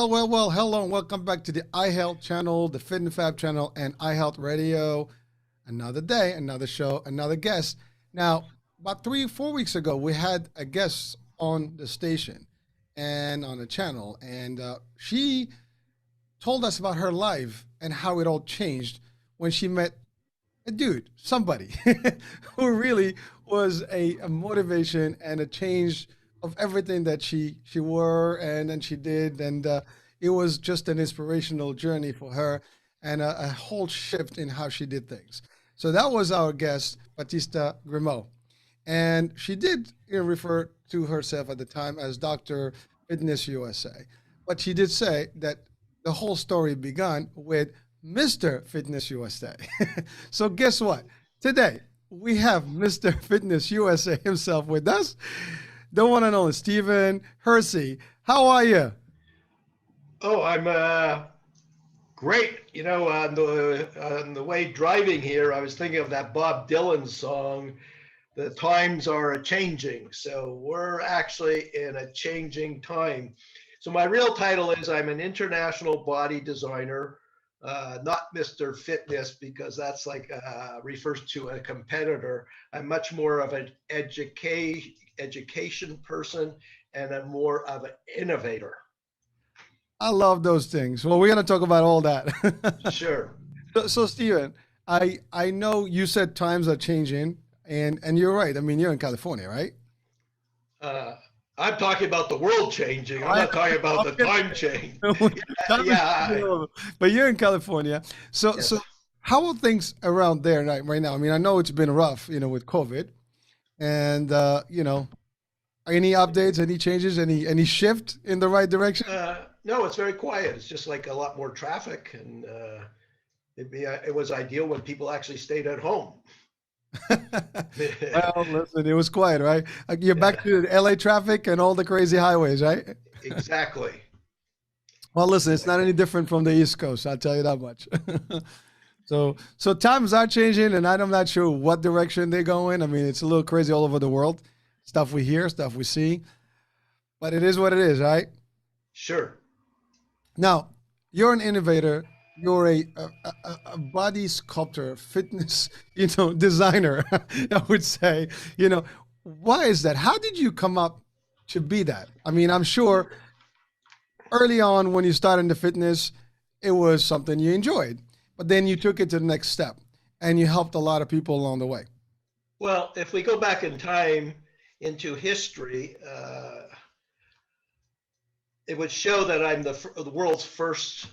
Well. Hello and welcome back to the iHealth channel, the Fit and Fab channel, and iHealth Radio. Another day, another show, another guest. Now, about 3 or 4 weeks ago, we had a guest on the station and on the channel, and she told us about her life and how it all changed when she met a dude, somebody who really was a motivation and a change of everything that she were and then she did, and it was just an inspirational journey for her and a whole shift in how she did things. So that was our guest, Batista Grimaud, and she did refer to herself at the time as Dr. Fitness USA, but she did say that the whole story began with Mr. Fitness USA. So guess what? Today we have Mr. Fitness USA himself with us, the one and only Stephen Hercy. How are you? Oh, I'm great. On the way driving here, I was thinking of that Bob Dylan song, "The times are a changing." So we're actually in a changing time. So my real title is I'm an international body designer, not Mr. Fitness because that's like refers to a competitor. I'm much more of an education person, and I'm more of an innovator. I love those things. Well, we're going to talk about all that. Sure. So Stephen, I know you said times are changing, and you're right. I mean, you're in California, right? Uh, I'm talking about the world changing. I'm I not talking about the know. time change. Time is changing Yeah. all over. But you're in California. So Yes. how are things around there right now? I mean, I know it's been rough, with COVID, and any updates, any changes, any shift in the right direction? No, it's very quiet. It's just like a lot more traffic, and it was ideal when people actually stayed at home. Well, listen, it was quiet, right? Like you're back Yeah, to LA traffic and all the crazy highways, right? exactly. Well, listen, it's not Exactly. any different from the East Coast, I'll tell you that much. So times are changing, and I'm not sure what direction they're going. I mean, it's a little crazy all over the world. Stuff we hear, stuff we see, but it is what it is, right? Sure. Now, you're an innovator. You're a body sculptor, fitness, designer. I would say, why is that? How did you come up to be that? I mean, I'm sure early on when you started into fitness, it was something you enjoyed, but then you took it to the next step, and you helped a lot of people along the way. Well, if we go back in time into history, it would show that I'm the world's first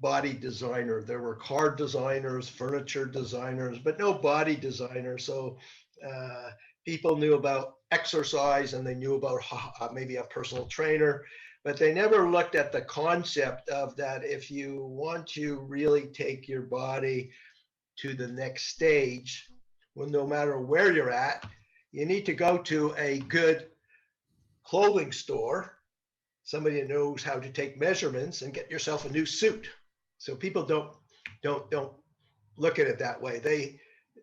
body designer. There were car designers, furniture designers, but no body designers. So uh, people knew about exercise and they knew about maybe a personal trainer, but they never looked at the concept of that if you want to really take your body to the next stage, well, no matter where you're at, you need to go to a good clothing store, somebody that knows how to take measurements, and get yourself a new suit. So people don't look at it that way. They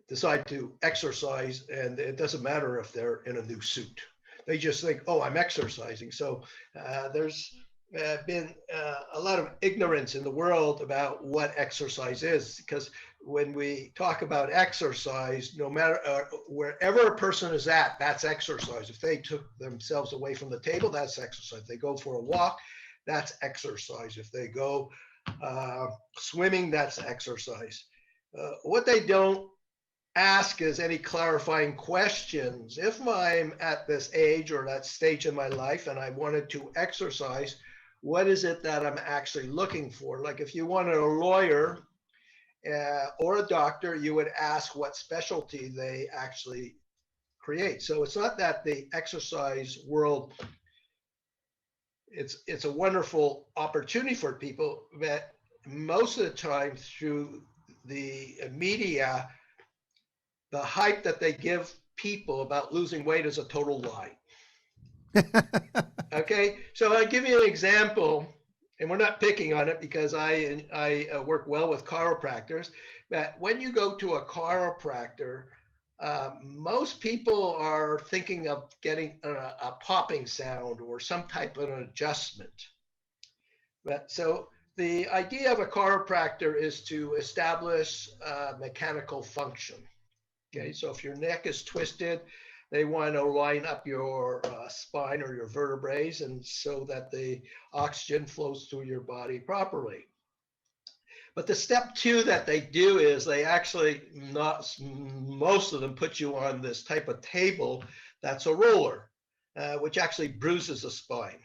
decide to exercise, and it doesn't matter if they're in a new suit. They just think, "Oh, I'm exercising." So there's been a lot of ignorance in the world about what exercise is, because when we talk about exercise, no matter wherever a person is at, that's exercise. If they took themselves away from the table, that's exercise. If they go for a walk, that's exercise. If they go swimming, that's exercise. What they don't ask is any clarifying questions. If I'm at this age or that stage in my life and I wanted to exercise, what is it that I'm actually looking for? Like if you wanted a lawyer or a doctor, you would ask what specialty they actually create. So it's not that the exercise world, it's a wonderful opportunity for people, but most of the time through the media, the hype that they give people about losing weight is a total lie. Okay, so I'll give you an example, and we're not picking on it because I work well with chiropractors. But when you go to a chiropractor, most people are thinking of getting a popping sound or some type of an adjustment. So the idea of a chiropractor is to establish mechanical function. Okay, so if your neck is twisted, they want to line up your spine or your vertebrae, and so that the oxygen flows through your body properly. But the step two that they do is they actually, not most of them, put you on this type of table that's a roller, which actually bruises the spine.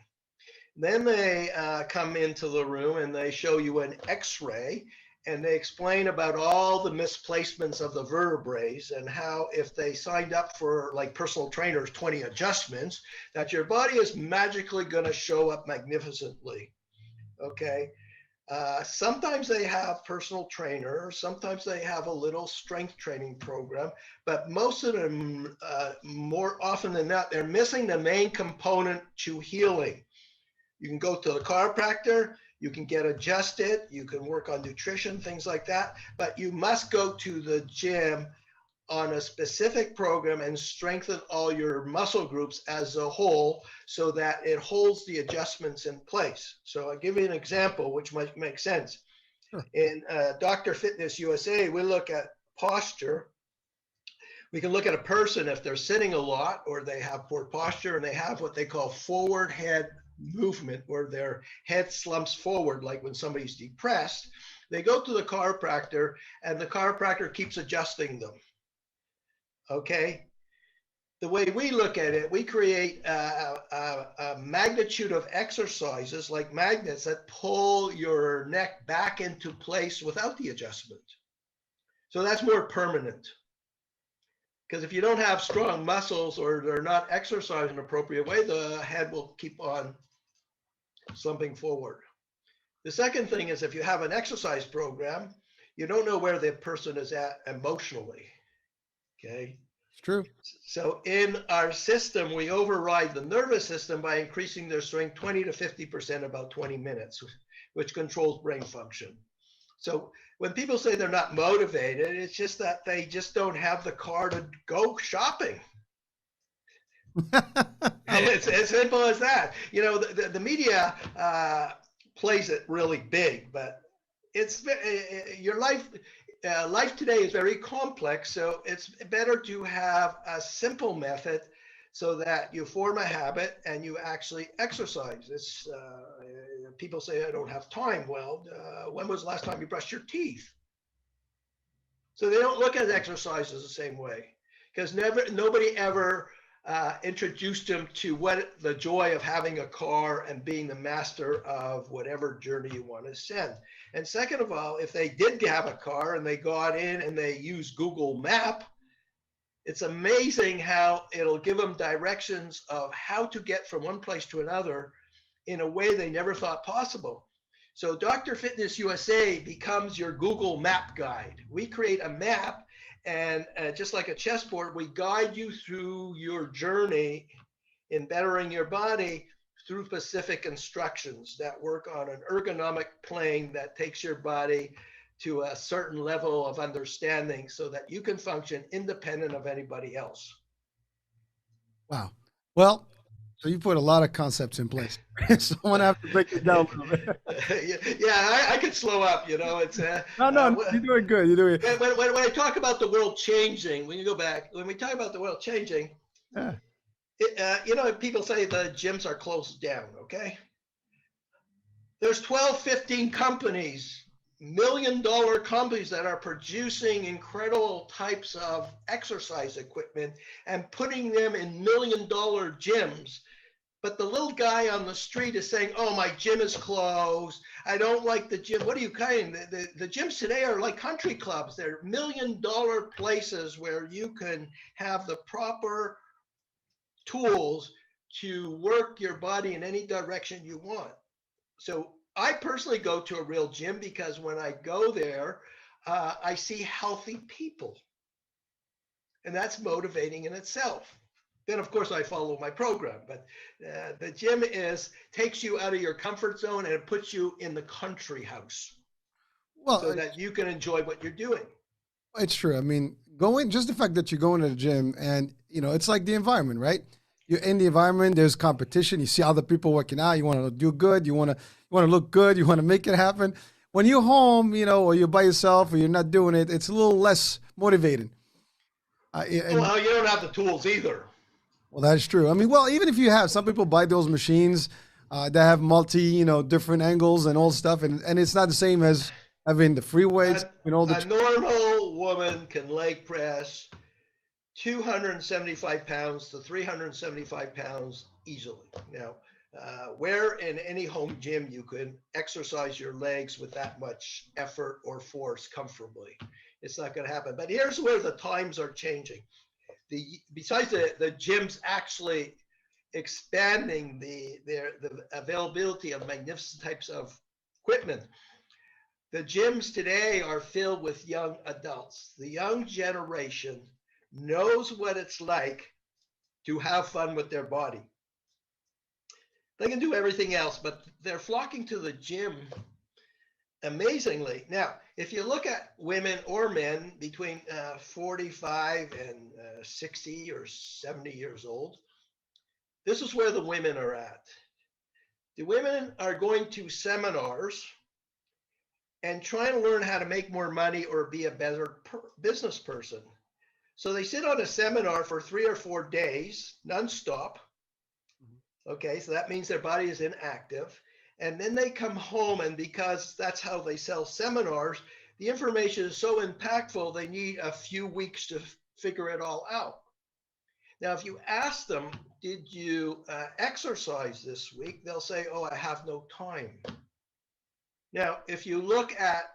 Then they come into the room and they show you an x-ray, and they explain about all the misplacements of the vertebrae and how if they signed up for, like personal trainers, 20 adjustments, that your body is magically going to show up magnificently. Okay. Sometimes they have personal trainers, sometimes they have a little strength training program, but most of them, more often than not, they're missing the main component to healing. You can go to the chiropractor, you can get adjusted, you can work on nutrition, things like that, but you must go to the gym on a specific program and strengthen all your muscle groups as a whole so that it holds the adjustments in place. So I'll give you an example which might make sense. Sure. In Dr. Fitness USA, we look at posture. We can look at a person if they're sitting a lot or they have poor posture and they have what they call forward head movement, where their head slumps forward, like when somebody's depressed. They go to the chiropractor and the chiropractor keeps adjusting them. Okay. The way we look at it, we create a magnitude of exercises like magnets that pull your neck back into place without the adjustment. So that's more permanent. Because if you don't have strong muscles or they're not exercised in an appropriate way, the head will keep on slumping forward. The second thing is if you have an exercise program, you don't know where the person is at emotionally. Okay. It's true. So in our system, we override the nervous system by increasing their strength 20 to 50% about 20 minutes, which controls brain function. So when people say they're not motivated, it's just that they just don't have the car to go shopping. It's as simple as that. You know, the media plays it really big, but it's your life. Life today is very complex, so it's better to have a simple method so that you form a habit and you actually exercise. It's people say I don't have time. Well, when was the last time you brushed your teeth? So they don't look at exercises the same way, because nobody ever introduced them to what the joy of having a car and being the master of whatever journey you want to send. And second of all, if they did have a car and they got in and they use Google Map, it's amazing how it'll give them directions of how to get from one place to another in a way they never thought possible. So Dr. Fitness USA becomes your Google Map guide. We create a map, and just like a chessboard, we guide you through your journey in bettering your body through specific instructions that work on an ergonomic plane that takes your body to a certain level of understanding so that you can function independent of anybody else. Wow. Well, so you put a lot of concepts in place. So I'm gonna have to break it down a little bit. Yeah, I could slow up. You know, it's no, you're doing good. You're doing it. When I talk about the world changing, when you go back, when we talk about the world changing, Yeah. You know, people say the gyms are closed down. Okay, there's 12, 15 companies, $1 million companies that are producing incredible types of exercise equipment and putting them in $1 million gyms. But the little guy on the street is saying, oh, my gym is closed. I don't like the gym. What are you kidding? The gyms today are like country clubs. They're $1 million places where you can have the proper tools to work your body in any direction you want. So I personally go to a real gym because when I go there, I see healthy people. And that's motivating in itself. Then, of course, I follow my program. But the gym takes you out of your comfort zone and it puts you in the country house. Well, so that you can enjoy what you're doing. It's true. I mean, just the fact that you're going to the gym and, you know, it's like the environment, right? You're in the environment, there's competition. You see other people working out. You want to do good. You want You want to look good. You want to make it happen. When you're home, or you're by yourself or you're not doing it, it's a little less motivating. And Well, you don't have the tools either. well, that's true. I mean, well, even if you have, some people buy those machines that have different angles and all stuff, and it's not the same as having the free weights and all A the. normal woman can leg press 275 pounds to 375 pounds easily. Now, where in any home gym you can exercise your legs with that much effort or force comfortably? It's not going to happen. But here's where the times are changing. Besides the gyms actually expanding the availability of magnificent types of equipment, the gyms today are filled with young adults. The young generation knows what it's like to have fun with their body. They can do everything else, but they're flocking to the gym amazingly. Now, if you look at women or men between 45 and 60 or 70 years old, this is where the women are at. The women are going to seminars and trying to learn how to make more money or be a better business person. So they sit on a seminar for 3 or 4 days, nonstop. Okay, so that means their body is inactive. And then they come home, and because that's how they sell seminars, the information is so impactful, they need a few weeks to figure it all out. Now, if you ask them, did you exercise this week? They'll say, oh, I have no time. Now, if you look at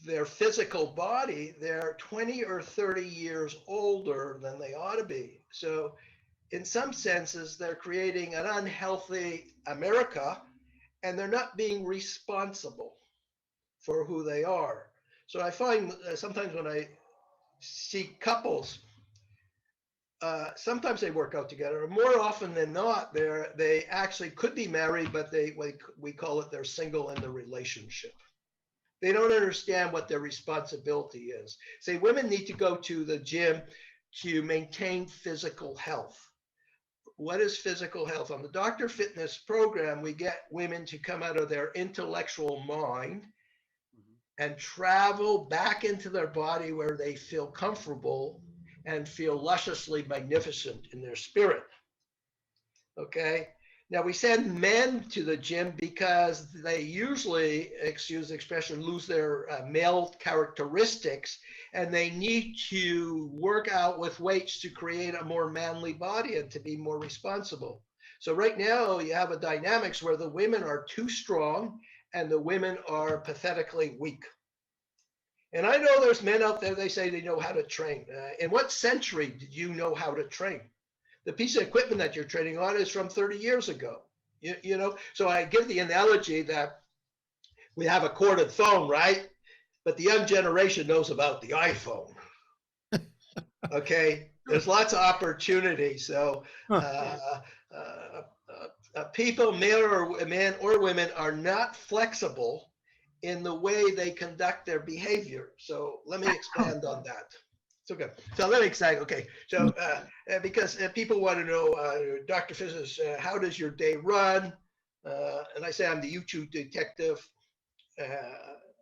their physical body, they're 20 or 30 years older than they ought to be. So in some senses, they're creating an unhealthy America, and they're not being responsible for who they are. So I find sometimes when I see couples, sometimes they work out together. More often than not, they actually could be married, but we call it they're single in the relationship. They don't understand what their responsibility is. Say women need to go to the gym to maintain physical health. What is physical health? On the Dr. Fitness program, we get women to come out of their intellectual mind and travel back into their body where they feel comfortable and feel lusciously magnificent in their spirit. Okay? Now, we send men to the gym because they usually, excuse the expression, lose their male characteristics, and they need to work out with weights to create a more manly body and to be more responsible. So right now, you have a dynamics where the women are too strong and the women are pathetically weak. And I know there's men out there, they say they know how to train. In what century did you know how to train? The piece of equipment that you're training on is from 30 years ago. You know, so I give the analogy that we have a corded phone, right? But the young generation knows about the iPhone. Okay, there's lots of opportunity. So people, men or women, are not flexible in the way they conduct their behavior. So let me expand on that. So good. So let me say, okay. So because people want to know, Dr. Physicist, how does your day run? And I say I'm the YouTube detective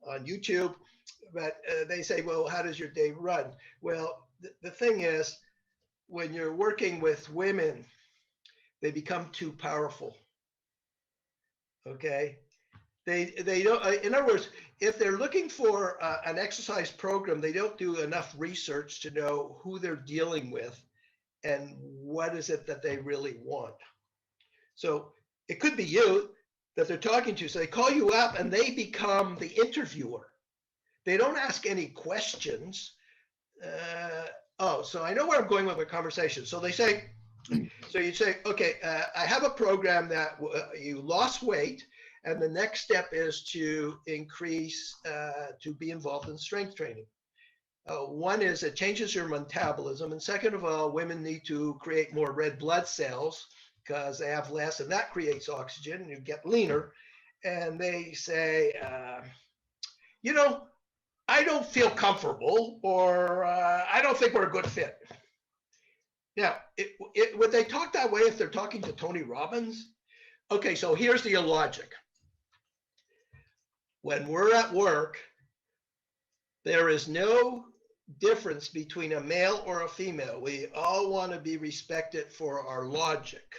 on YouTube, but they say, well, how does your day run? Well, the thing is, when you're working with women, they become too powerful. Okay. They don't, in other words, if they're looking for an exercise program, they don't do enough research to know who they're dealing with and what is it that they really want. So it could be you that they're talking to. So they call you up and they become the interviewer. They don't ask any questions. So I know where I'm going with the conversation. So they say, so you say, okay, I have a program that you lost weight. And the next step is to increase, to be involved in strength training. One is it changes your metabolism. And second of all, women need to create more red blood cells because they have less, and that creates oxygen, and you get leaner. And they say, I don't feel comfortable, or I don't think we're a good fit. Now, would they talk that way if they're talking to Tony Robbins? Okay, so here's the logic. when we're at work, there is no difference between a male or a female. We all want to be respected for our logic.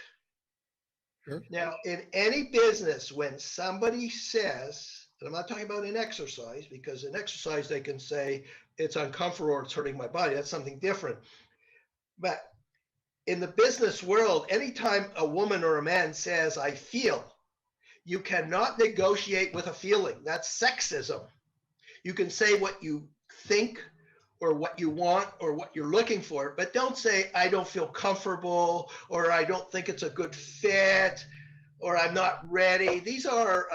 Sure. Now, in any business, when somebody says, and I'm not talking about in exercise, because in exercise they can say it's uncomfortable or it's hurting my body. That's something different. But in the business world, anytime a woman or a man says, I feel, you cannot negotiate with a feeling. That's sexism. You can say what you think or what you want or what you're looking for, but don't say, I don't feel comfortable, or I don't think it's a good fit, or I'm not ready. These are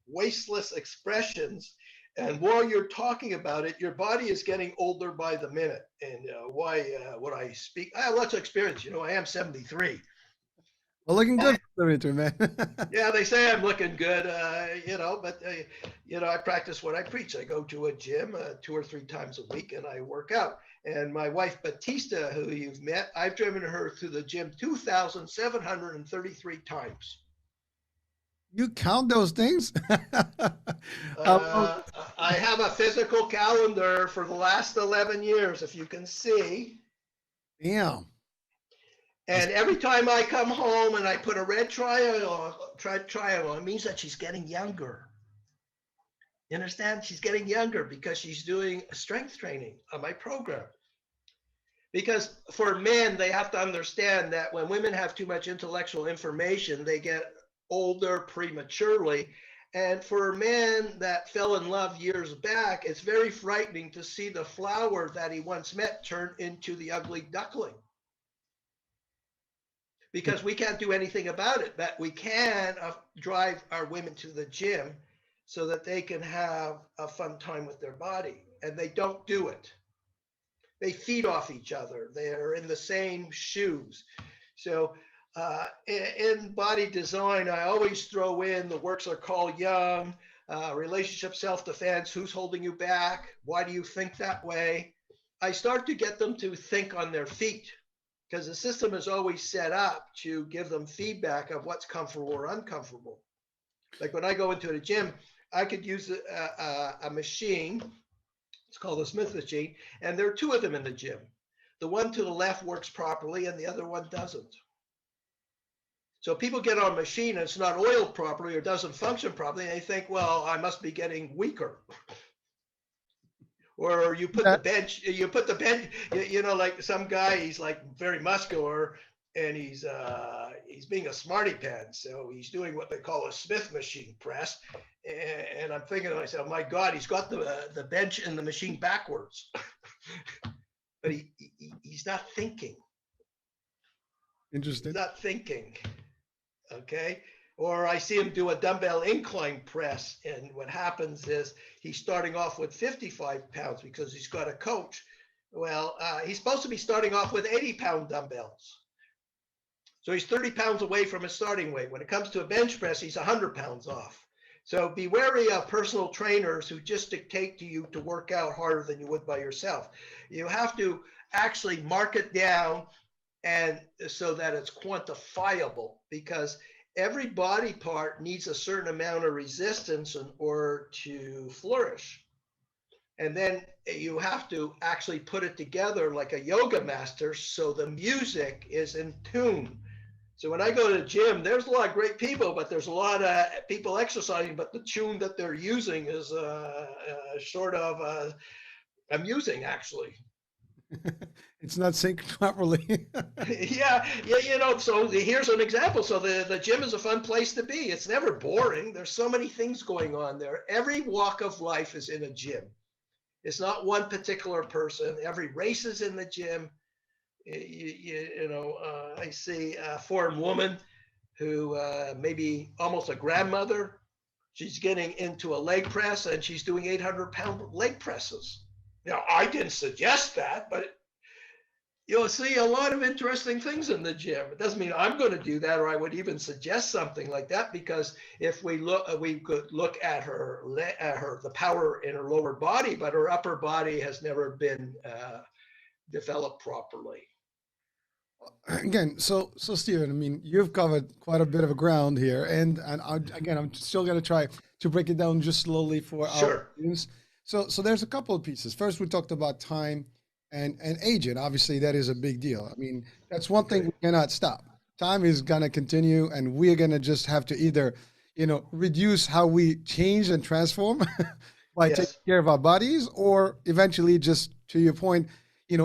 wasteless expressions. And while you're talking about it, your body is getting older by the minute. And what I speak, I have lots of experience. I am 73. Well, looking good for 73, man. Yeah, they say I'm looking good, but I practice what I preach. I go to a gym 2 or 3 times a week and I work out. And my wife, Batista, who you've met, I've driven her to the gym 2,733 times. You count those things? I have a physical calendar for the last 11 years, if you can see. Damn. And every time I come home and I put a red triangle, it means that she's getting younger. You understand? She's getting younger because she's doing strength training on my program. Because for men, they have to understand that when women have too much intellectual information, they get older prematurely. And for men that fell in love years back, it's very frightening to see the flower that he once met turn into the ugly duckling. Because we can't do anything about it, but we can drive our women to the gym so that they can have a fun time with their body. And they don't do it. They feed off each other. They're in the same shoes. So in body design, I always throw in the works are called Young, relationship self-defense, who's holding you back, why do you think that way? I start to get them to think on their feet, because the system is always set up to give them feedback of what's comfortable or uncomfortable. Like when I go into the gym, I could use a machine. It's called a Smith machine, and there are 2 of them in the gym. The one to the left works properly, and the other one doesn't. So people get on a machine and it's not oiled properly or doesn't function properly, and they think, well, I must be getting weaker. Or you put the bench, like some guy, he's like very muscular and he's being a smarty pants. So he's doing what they call a Smith machine press. And I'm thinking to myself, my God, he's got the bench and the machine backwards. But he's not thinking. Interesting. He's not thinking. Okay. Or I see him do a dumbbell incline press, and what happens is he's starting off with 55 pounds because he's got a coach. Well, he's supposed to be starting off with 80-pound dumbbells. So he's 30 pounds away from his starting weight. When it comes to a bench press, he's 100 pounds off. So be wary of personal trainers who just dictate to you to work out harder than you would by yourself. You have to actually mark it down and so that it's quantifiable, because every body part needs a certain amount of resistance in order to flourish. And then you have to actually put it together like a yoga master so the music is in tune. So when I go to the gym, there's a lot of great people, but there's a lot of people exercising, but the tune that they're using is sort of amusing, actually. It's not synced properly. Yeah, so here's an example. So the gym is a fun place to be. It's never boring. There's so many things going on there. Every walk of life is in a gym. It's not one particular person. Every race is in the gym. I see a foreign woman who maybe almost a grandmother. She's getting into a leg press and she's doing 800-pound leg presses. Now, I didn't suggest that, but you'll see a lot of interesting things in the gym. It doesn't mean I'm going to do that, or I would even suggest something like that, because if we could look at the power in her lower body, but her upper body has never been developed properly. Again, so Steven, I mean, you've covered quite a bit of ground here, again, I'm still going to try to break it down just slowly for our Sure. audience. So there's a couple of pieces. First, we talked about time and aging. Obviously, that is a big deal. I mean, that's one thing Okay. we cannot stop. Time is going to continue, and we're going to just have to either, reduce how we change and transform by taking Yes. care of our bodies, or eventually, just to your point,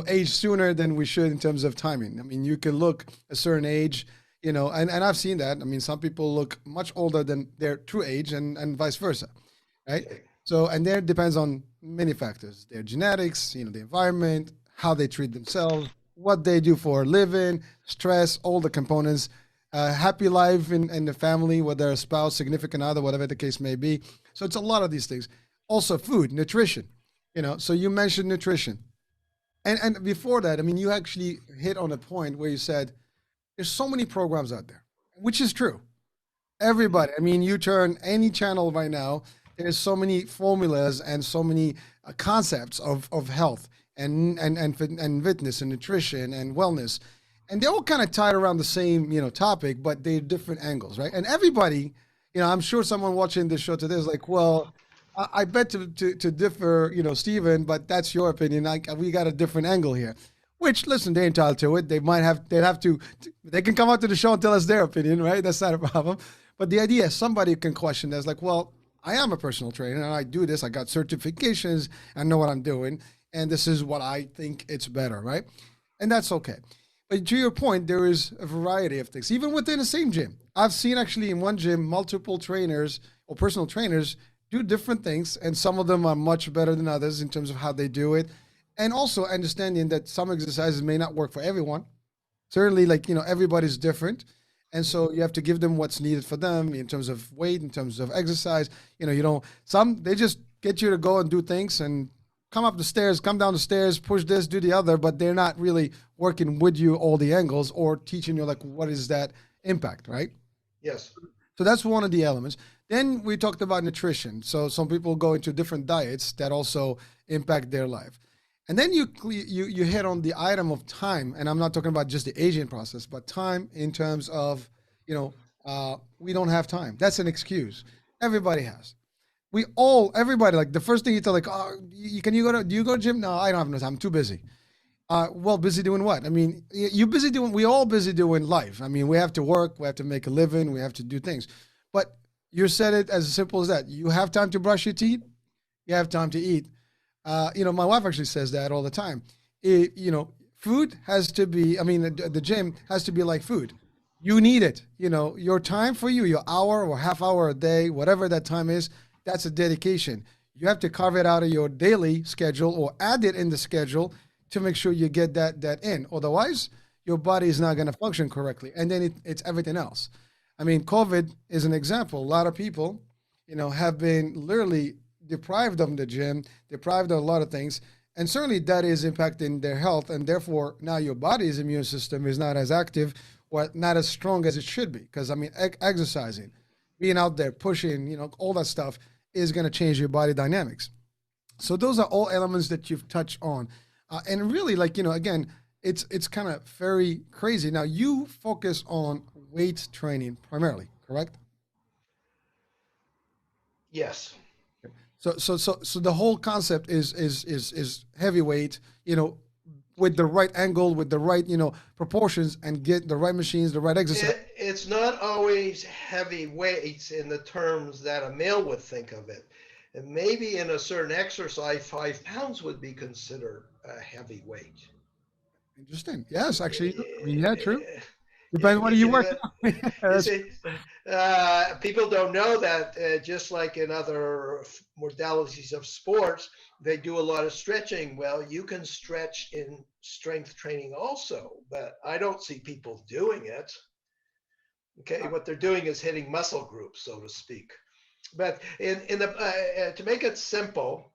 age sooner than we should in terms of timing. I mean, you can look a certain age, and I've seen that. I mean, some people look much older than their true age, and vice versa, right? Okay. So, and there depends on many factors: their genetics, the environment, how they treat themselves, what they do for a living, stress, all the components. Happy life in the family, whether a spouse, significant other, whatever the case may be. So it's a lot of these things. Also, food, nutrition. So you mentioned nutrition. And before that, I mean, you actually hit on a point where you said there's so many programs out there, which is true. Mhm. Everybody, I mean, you turn any channel right now, there's so many formulas and so many concepts of health and fitness and nutrition and wellness, and they're all kind of tied around the same topic, but they're different angles, right? And everybody, I'm sure someone watching this show today is like, well, I bet to differ, Stephen, but that's your opinion. Like we got a different angle here. Which, listen, they're entitled to it. They'd have to, they can come out to the show and tell us their opinion, right? That's not a problem. But the idea is somebody can question that's like, well, I am a personal trainer and I do this. I got certifications. I know what I'm doing. And this is what I think it's better, right? And that's okay. But to your point, there is a variety of things, even within the same gym. I've seen actually in one gym multiple trainers or personal trainers do different things, and some of them are much better than others in terms of how they do it. And also understanding that some exercises may not work for everyone. Certainly, like, everybody's different. And so you have to give them what's needed for them in terms of weight, in terms of exercise. Some they just get you to go and do things and come up the stairs, come down the stairs, push this, do the other, but they're not really working with you all the angles or teaching you like what is that impact, right? Yes. So that's one of the elements. Then we talked about nutrition. So some people go into different diets that also impact their life. And then you hit on the item of time, and I'm not talking about just the aging process, but time in terms of we don't have time. That's an excuse. Everybody has. Everybody, like the first thing you tell, like, oh, do you go to gym? No, I don't have no time. I'm too busy. Well, busy doing what? I mean, you busy doing. We all busy doing life. I mean, we have to work. We have to make a living. We have to do things. But you said it as simple as that. You have time to brush your teeth. You have time to eat. My wife actually says that all the time. Food has to be. I mean, the gym has to be like food. You need it. Your time for you, your hour or half hour a day, whatever that time is, that's a dedication. You have to carve it out of your daily schedule or add it in the schedule to make sure you get that in. Otherwise, your body is not going to function correctly, and then it's everything else. I mean, COVID is an example. A lot of people, have been literally deprived of the gym, deprived of a lot of things, and certainly that is impacting their health, and therefore now your body's immune system is not as active or not as strong as it should be. Because I mean, exercising, being out there pushing, all that stuff is going to change your body dynamics. So those are all elements that you've touched on, and really, like again, it's kind of very crazy. Now you focus on weight training primarily, correct? Yes. So the whole concept is heavyweight, with the right angle, with the right proportions, and get the right machines, the right exercise. It's not always heavy weights in the terms that a male would think of it. And maybe in a certain exercise, 5 pounds would be considered a heavy weight. Interesting. Yes, actually, I mean, yeah, true. Eh, Depends what are you You working on. you That's see, people don't know that just like in other modalities of sports, they do a lot of stretching. Well, you can stretch in strength training also, but I don't see people doing it. Okay, what they're doing is hitting muscle groups, so to speak. But in the to make it simple,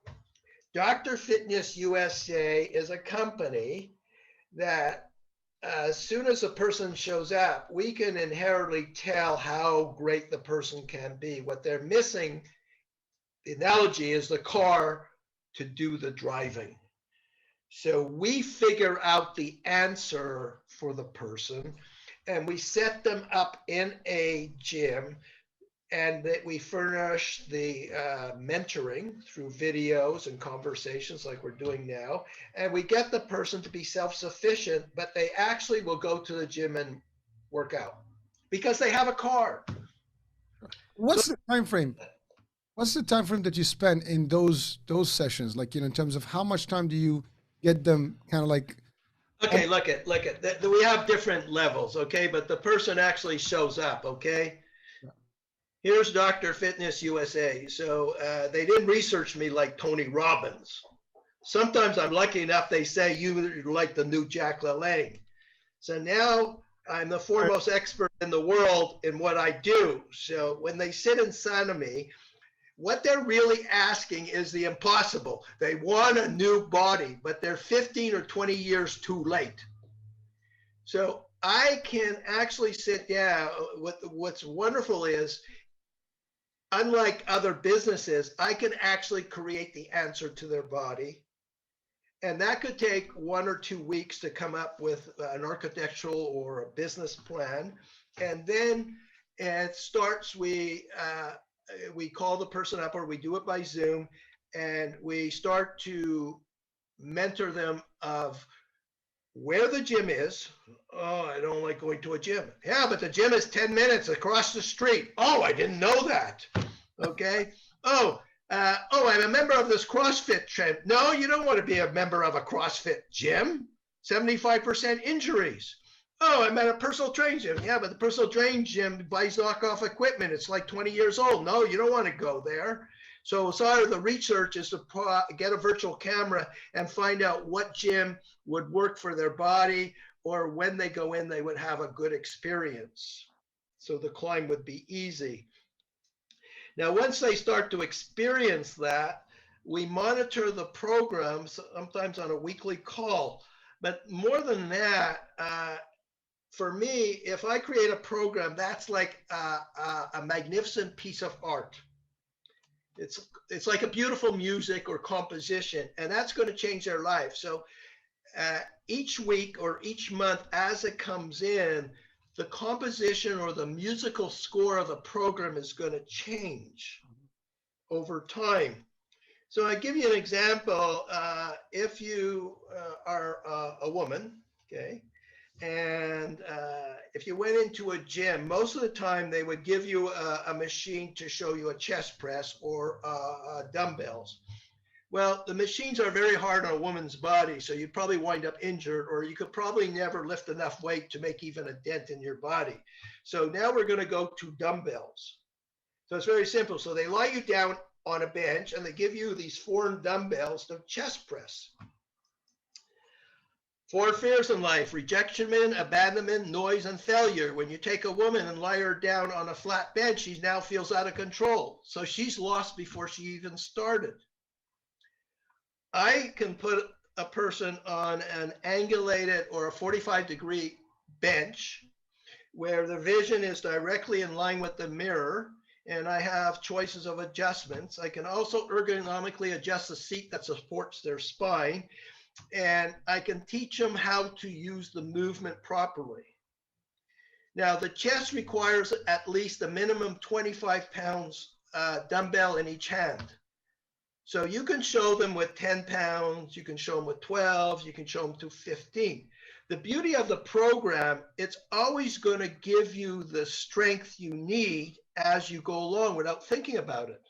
Dr. Fitness USA is a company that as soon as a person shows up, we can inherently tell how great the person can be. What they're missing, the analogy is the car to do the driving. So we figure out the answer for the person and we set them up in a gym, and that we furnish the mentoring through videos and conversations like we're doing now. And we get the person to be self-sufficient, but they actually will go to the gym and work out because they have a card. So What's the time frame? What's the time frame that you spend in those sessions? Like, in terms of how much time do you get them kind of like, okay, look at that. We have different levels, okay, but the person actually shows up, okay. Here's Dr. Fitness USA. So they didn't research me like Tony Robbins. Sometimes I'm lucky enough they say you're like the new Jack LaLanne. So now I'm the foremost expert in the world in what I do. So when they sit in front of me, what they're really asking is the impossible. They want a new body, but they're 15 or 20 years too late. So I can actually sit down. What's wonderful is, unlike other businesses, I can actually create the answer to their body. And that could take 1 or 2 weeks to come up with an architectural or a business plan. And then it starts, we call the person up, or we do it by Zoom, and we start to mentor them of where the gym is. Oh, I don't like going to a gym. Yeah, but the gym is 10 minutes across the street. Oh, I didn't know that. Okay. Oh, I'm a member of this CrossFit trend. No, you don't want to be a member of a CrossFit gym. 75% injuries. Oh, I'm at a personal training gym. Yeah, but the personal training gym buys knockoff equipment. It's like 20 years old. No, you don't want to go there. So sort of the research is to get a virtual camera and find out what gym would work for their body, or when they go in, they would have a good experience. So the climb would be easy. Now, once they start to experience that, we monitor the program, sometimes on a weekly call. But more than that, for me, if I create a program, that's like a magnificent piece of art. It's like a beautiful music or composition, and that's going to change their life. So each week or each month, as it comes in, the composition or the musical score of the program is going to change over time. So I give you an example. If you are a woman, okay, and if you went into a gym, most of the time they would give you a machine to show you a chest press or dumbbells. Well, the machines are very hard on a woman's body, so you'd probably wind up injured, or you could probably never lift enough weight to make even a dent in your body. So now we're going to go to dumbbells. So it's very simple. So they lie you down on a bench and they give you these 4 dumbbells to chest press. 4 fears in life: rejection, abandonment, noise, and failure. When you take a woman and lie her down on a flat bench, she now feels out of control. So she's lost before she even started. I can put a person on an angulated or a 45-degree bench where the vision is directly in line with the mirror, and I have choices of adjustments. I can also ergonomically adjust the seat that supports their spine, and I can teach them how to use the movement properly. Now, the chest requires at least a minimum 25 pounds dumbbell in each hand. So you can show them with 10 pounds, you can show them with 12, you can show them to 15. The beauty of the program, it's always going to give you the strength you need as you go along without thinking about it.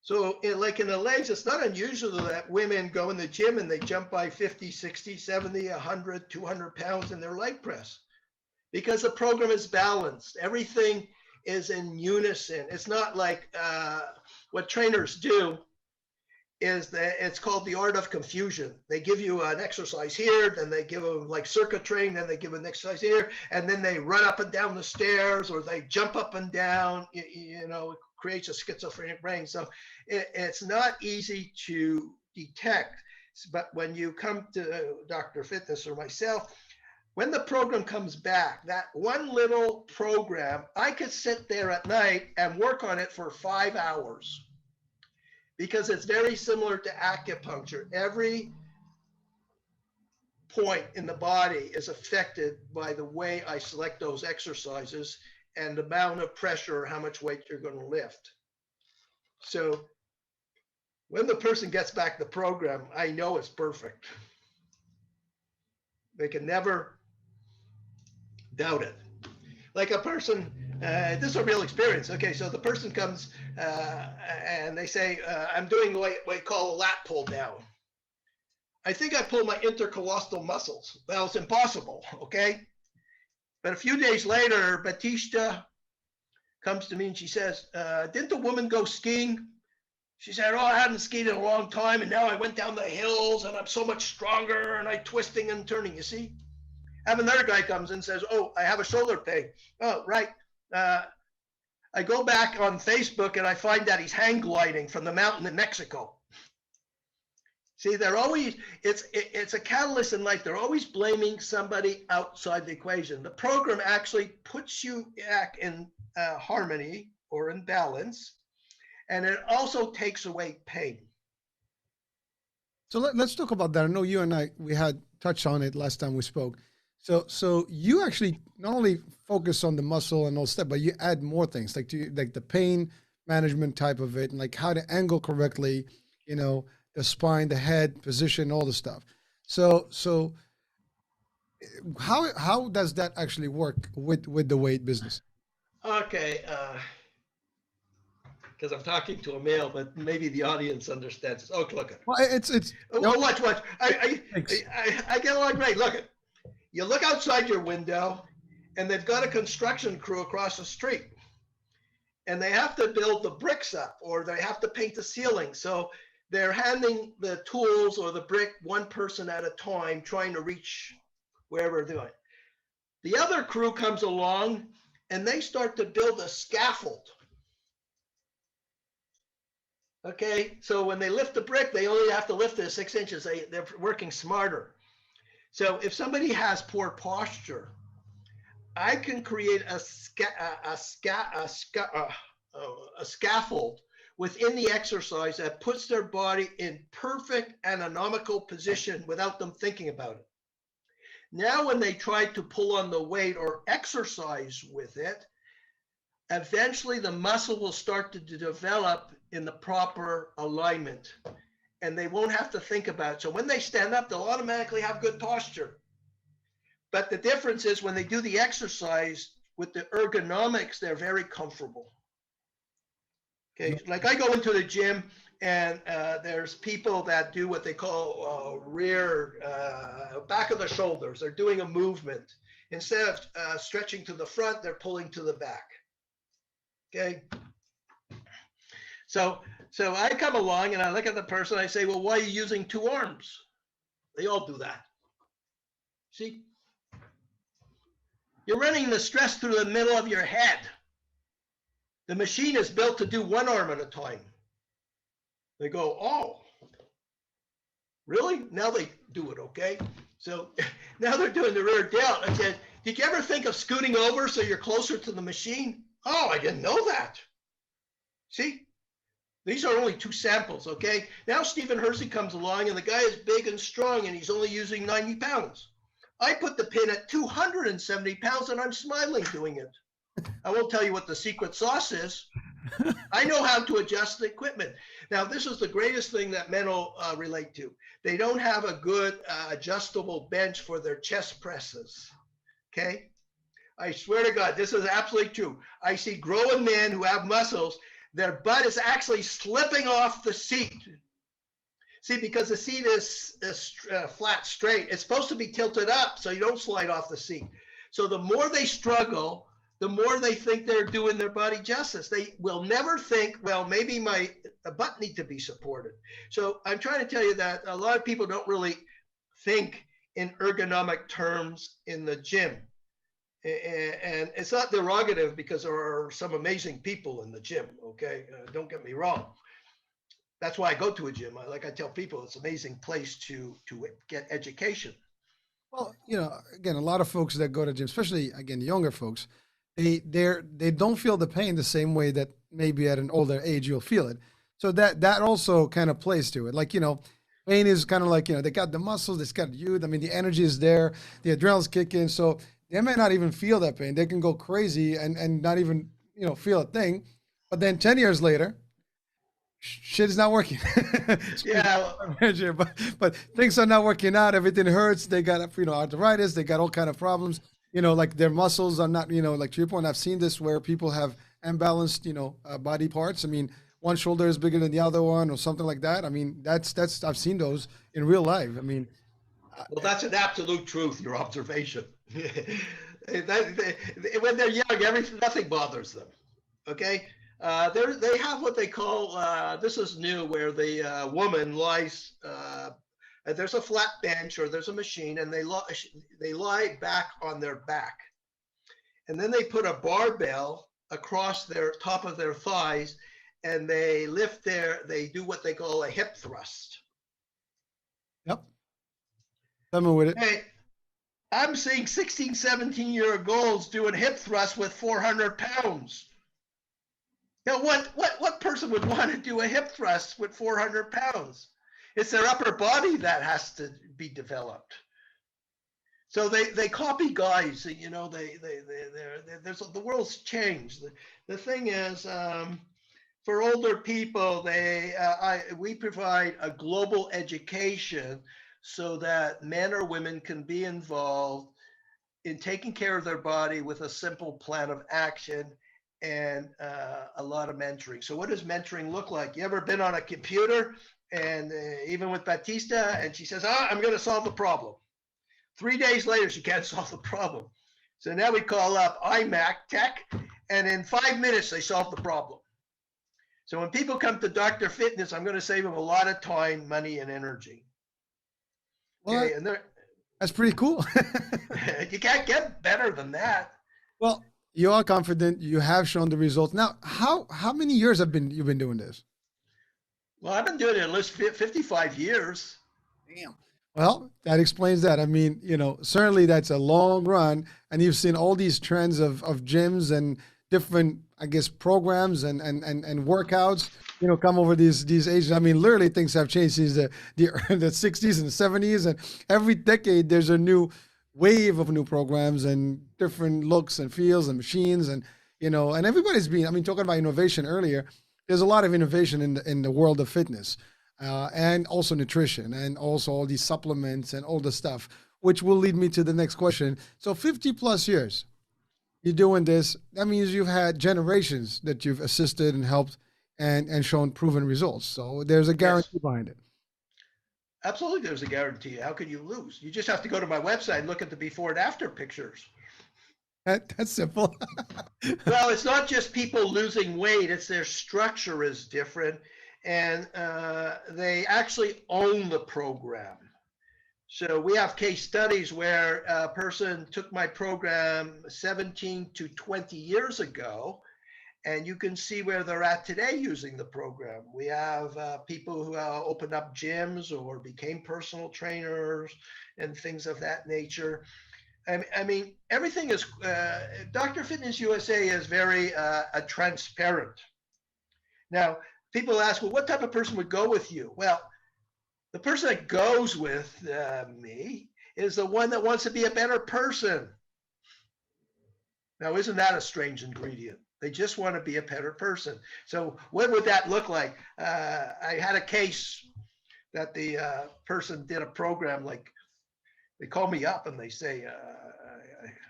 So like in the legs, it's not unusual that women go in the gym and they jump by 50, 60, 70, 100, 200 pounds in their leg press, because the program is balanced. Everything is in unison. It's not like what trainers do is that it's called the art of confusion. They give you an exercise here, then they give them like circuit training, then they give an exercise here, and then they run up and down the stairs, or they jump up and down. You know, it creates a schizophrenic brain. So it's not easy to detect. But when you come to Dr. Fitness or myself, when the program comes back, that one little program, I could sit there at night and work on it for 5 hours, because it's very similar to acupuncture. Every point in the body is affected by the way I select those exercises and the amount of pressure or how much weight you're going to lift. So when the person gets back the program, I know it's perfect. They can never doubt it. Like a person, this is a real experience. Okay, so the person comes and they say, I'm doing what we call a lat pull down. I think I pulled my intercostal muscles. Well, it's impossible, okay? But a few days later, Batista comes to me and she says, didn't the woman go skiing? She said, oh, I hadn't skied in a long time, and now I went down the hills, and I'm so much stronger, and I'm twisting and turning, you see? Have another guy comes and says, oh, I have a shoulder pain. Oh, right. I go back on Facebook, and I find that he's hang gliding from the mountain in Mexico. See, they're always, it's a catalyst in life. They're always blaming somebody outside the equation. The program actually puts you back in harmony or in balance, and it also takes away pain. So let's talk about that. I know you and we had touched on it last time we spoke. So you actually not only focus on the muscle and all stuff, but you add more things like the pain management type of it, and like how to angle correctly, the spine, the head position, all the stuff. So how does that actually work with the weight business? Okay, because I'm talking to a male, but maybe the audience understands this. Oh, look at. Well, it's. Oh, watch. I get along great. Look at. You look outside your window, and they've got a construction crew across the street, and they have to build the bricks up, or they have to paint the ceiling. So they're handing the tools or the brick one person at a time, trying to reach wherever they're going. The other crew comes along, and they start to build a scaffold. Okay, so when they lift the brick, they only have to lift it 6 inches. They're working smarter. So if somebody has poor posture, I can create a scaffold within the exercise that puts their body in perfect anatomical position without them thinking about it. Now, when they try to pull on the weight or exercise with it, eventually the muscle will start to develop in the proper alignment, and they won't have to think about it. So when they stand up, they'll automatically have good posture. But the difference is when they do the exercise with the ergonomics, they're very comfortable. Okay, like I go into the gym, and there's people that do what they call rear, back of the shoulders. They're doing a movement. Instead of stretching to the front, they're pulling to the back. Okay. So I come along and I look at the person. I say, well, why are you using two arms? They all do that. See? You're running the stress through the middle of your head. The machine is built to do one arm at a time. They go, oh, really? Now they do it, okay? So now they're doing the rear delt. I said, did you ever think of scooting over so you're closer to the machine? Oh, I didn't know that. See? These are only two samples, okay? Now Stephen Hercy comes along, and the guy is big and strong, and he's only using 90 pounds. I put the pin at 270 pounds, and I'm smiling doing it. I won't tell you what the secret sauce is. I know how to adjust the equipment. Now, this is the greatest thing that men will relate to. They don't have a good adjustable bench for their chest presses, okay? I swear to God, this is absolutely true. I see growing men who have muscles, their butt is actually slipping off the seat. See, because the seat is flat, straight. It's supposed to be tilted up so you don't slide off the seat. So the more they struggle, the more they think they're doing their body justice. They will never think, well, maybe my butt needs to be supported. So I'm trying to tell you that a lot of people don't really think in ergonomic terms in the gym. And it's not derogative, because there are some amazing people in the gym, okay? Don't get me wrong. That's why I go to a gym. Like I tell people, it's an amazing place to get education. Well, again, a lot of folks that go to gym, especially, again, younger folks, they don't feel the pain the same way that maybe at an older age you'll feel it. So that also kind of plays to it. Like, pain is kind of like, they got the muscles, they got youth. I mean, the energy is there, the adrenaline's kicking. So they may not even feel that pain. They can go crazy and not even, feel a thing. But then 10 years later, shit is not working. Yeah. but things are not working out. Everything hurts. They got, arthritis. They got all kind of problems. Like their muscles are not, like to your point, I've seen this where people have imbalanced, body parts. I mean, one shoulder is bigger than the other one or something like that. I mean, that's I've seen those in real life. I mean, Well, that's an absolute truth, your observation. When they're young, nothing bothers them. Okay? They have what they call, this is new, where the woman lies, there's a flat bench or there's a machine, and they lie back on their back. And then they put a barbell across their top of their thighs, and they they do what they call a hip thrust. yep. Someone with it. Hey, I'm seeing 16, 17-year-olds doing hip thrusts with 400 pounds. Now, what person would want to do a hip thrust with 400 pounds? It's their upper body that has to be developed. So they copy guys. There's the world's changed. The thing is, for older people, we provide a global education so that men or women can be involved in taking care of their body with a simple plan of action and a lot of mentoring. So what does mentoring look like? You ever been on a computer and even with Batista, and she says, I'm going to solve the problem. 3 days later, she can't solve the problem. So now we call up iMac Tech, and in 5 minutes, they solve the problem. So when people come to Dr. Fitness, I'm going to save them a lot of time, money, and energy. Well, Okay, and that's pretty cool. you can't get better than that. Well, you are confident. You have shown the results. Now, how many years you've been doing this? Well, I've been doing it at least 55 years. Damn. Well, that explains that. I mean, certainly that's a long run, and you've seen all these trends of gyms and different, I guess, programs and workouts, come over these ages. I mean, literally things have changed since the 60s and the 70s, and every decade there's a new wave of new programs and different looks and feels and machines and everybody's been. I mean, talking about innovation earlier, there's a lot of innovation in the world of fitness. And also nutrition and also all these supplements and all the stuff, which will lead me to the next question. So 50 plus years, you're doing this. That means you've had generations that you've assisted and helped and shown proven results. So there's a guarantee behind it. Absolutely, there's a guarantee. How could you lose? You just have to go to my website and look at the before and after pictures. That's simple. Well, it's not just people losing weight, it's their structure is different. And they actually own the program. So we have case studies where a person took my program 17 to 20 years ago, and you can see where they're at today using the program. We have people who opened up gyms or became personal trainers and things of that nature. I mean, everything is, Dr. Fitness USA is very transparent. Now, people ask, well, what type of person would go with you? Well, the person that goes with me is the one that wants to be a better person. Now, isn't that a strange ingredient? They just want to be a better person. So what would that look like? I had a case that the person did a program, like they call me up and they say,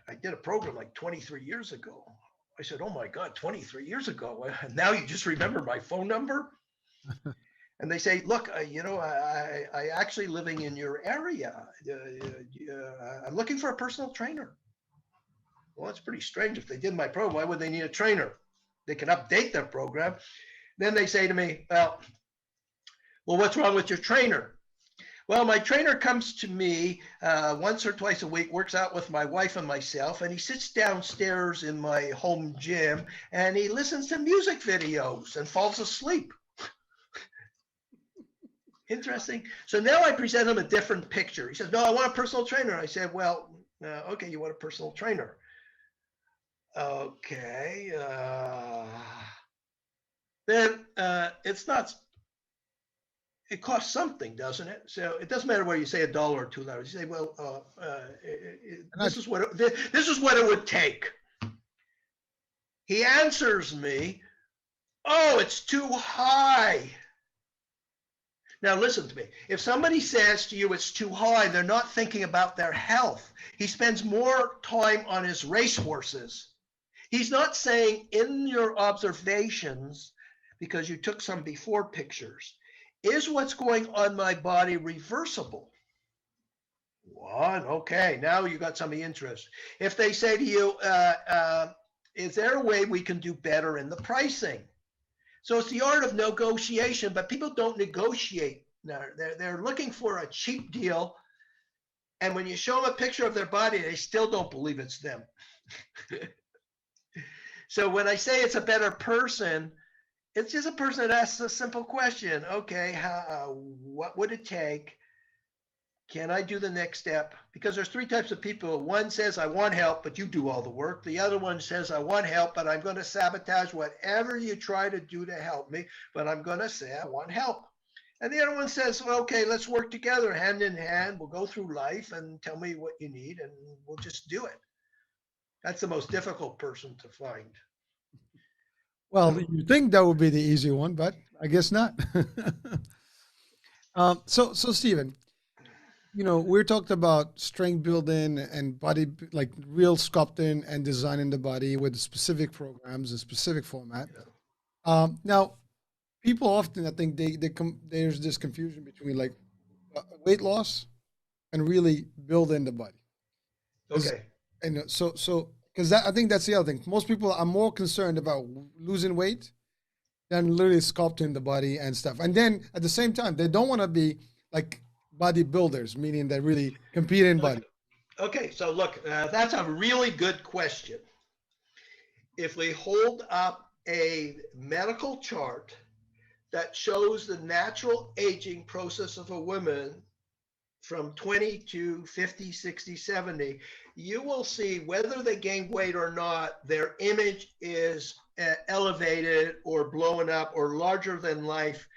I did a program like 23 years ago. I said, oh my God, 23 years ago. Now you just remember my phone number? And they say, look, I actually living in your area. I'm looking for a personal trainer. Well, that's pretty strange. If they did my program, why would they need a trainer? They can update their program. Then they say to me, well, what's wrong with your trainer? Well, my trainer comes to me once or twice a week, works out with my wife and myself, and he sits downstairs in my home gym and he listens to music videos and falls asleep. Interesting. So now I present him a different picture. He says, no, I want a personal trainer. I said, well, okay, you want a personal trainer. Okay. Then it's not it costs something, doesn't it? So it doesn't matter whether you say $1 or $2. You say, well, And I, this is what it would take. He answers me, oh, it's too high. Now listen to me. If somebody says to you it's too high, they're not thinking about their health. He spends more time on his racehorses. He's not saying in your observations, because you took some before pictures, is what's going on my body reversible? One, okay, now you got some interest. If they say to you, is there a way we can do better in the pricing? So it's the art of negotiation, but people don't negotiate. They're looking for a cheap deal. And when you show them a picture of their body, they still don't believe it's them. So when I say it's a better person, it's just a person that asks a simple question. Okay, what would it take? Can I do the next step? Because there's three types of people. One says, I want help, but you do all the work. The other one says, I want help, but I'm going to sabotage whatever you try to do to help me, but I'm going to say I want help. And the other one says, well, okay, let's work together hand in hand. We'll go through life and tell me what you need, and we'll just do it. That's the most difficult person to find. well, you think that would be the easy one, but I guess not. So Stephen, we're talked about strength building and body, like real sculpting and designing the body with specific programs and specific format. Now, people often, I think there's this confusion between like weight loss and really building the body. Okay. And because I think that's the other thing. Most people are more concerned about losing weight than literally sculpting the body and stuff. And then at the same time, they don't want to be like bodybuilders, meaning they really compete in body. Okay, so look, that's a really good question. If we hold up a medical chart that shows the natural aging process of a woman from 20 to 50, 60, 70, you will see whether they gain weight or not, their image is elevated or blown up or larger than life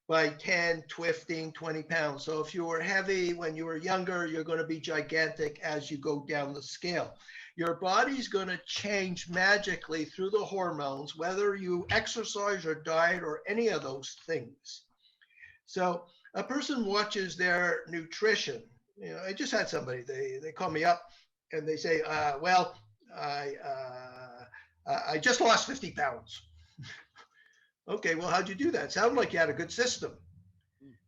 by 10, 15, 20 pounds. So if you were heavy when you were younger, you're going to be gigantic as you go down the scale. Your body's going to change magically through the hormones, whether you exercise or diet or any of those things. So a person watches their nutrition. I just had somebody, they call me up and they say, well, I just lost 50 pounds. Okay, well, how'd you do that? Sounded like you had a good system.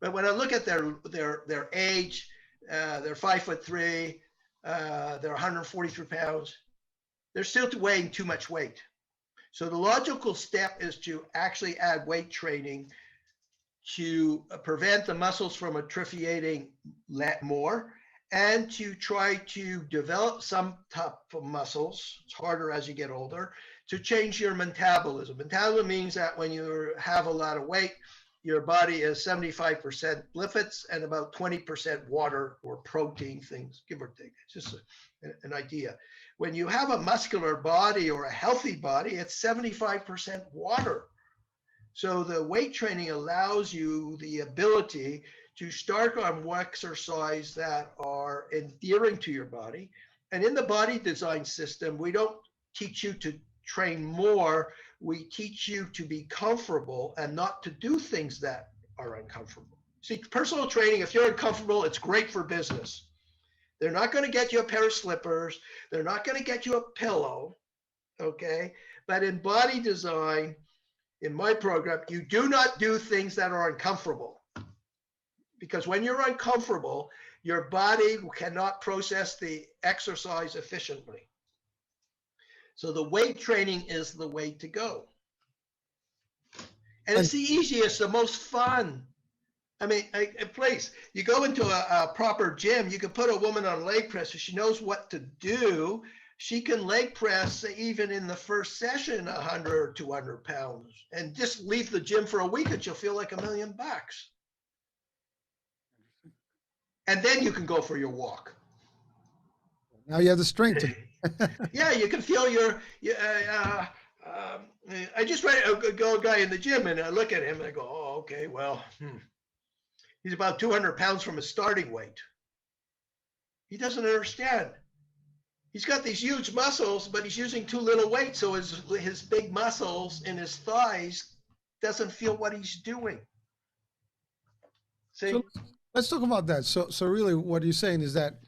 But when I look at their age, they're 5'3", they're 143 pounds, they're still weighing too much weight. So the logical step is to actually add weight training to prevent the muscles from atrophiating more and to try to develop some type of muscles. It's harder as you get older, to change your metabolism. Metabolism means that when you have a lot of weight, your body is 75% lipids and about 20% water or protein things, give or take. It's just an idea. When you have a muscular body or a healthy body, it's 75% water. So the weight training allows you the ability to start on exercise that are endearing to your body. And in the body design system, we don't teach you to train more. We teach you to be comfortable and not to do things that are uncomfortable. See, personal training, if you're uncomfortable, it's great for business. They're not going to get you a pair of slippers. They're not going to get you a pillow, okay? But in body design, in my program, you do not do things that are uncomfortable. Because when you're uncomfortable, your body cannot process the exercise efficiently. So the weight training is the way to go. And it's the easiest, the most fun. I mean, please, you go into a proper gym, you can put a woman on leg press if she knows what to do. She can leg press even in the first session 100 or 200 pounds and just leave the gym for a week and she'll feel like $1 million. And then you can go for your walk. Now you have the strength. Yeah, you can feel I just read a guy in the gym and I look at him and I go, oh, okay, well, He's about 200 pounds from his starting weight. He doesn't understand. He's got these huge muscles, but he's using too little weight, so his big muscles in his thighs doesn't feel what he's doing. See? So let's talk about that. So really, what you're saying is that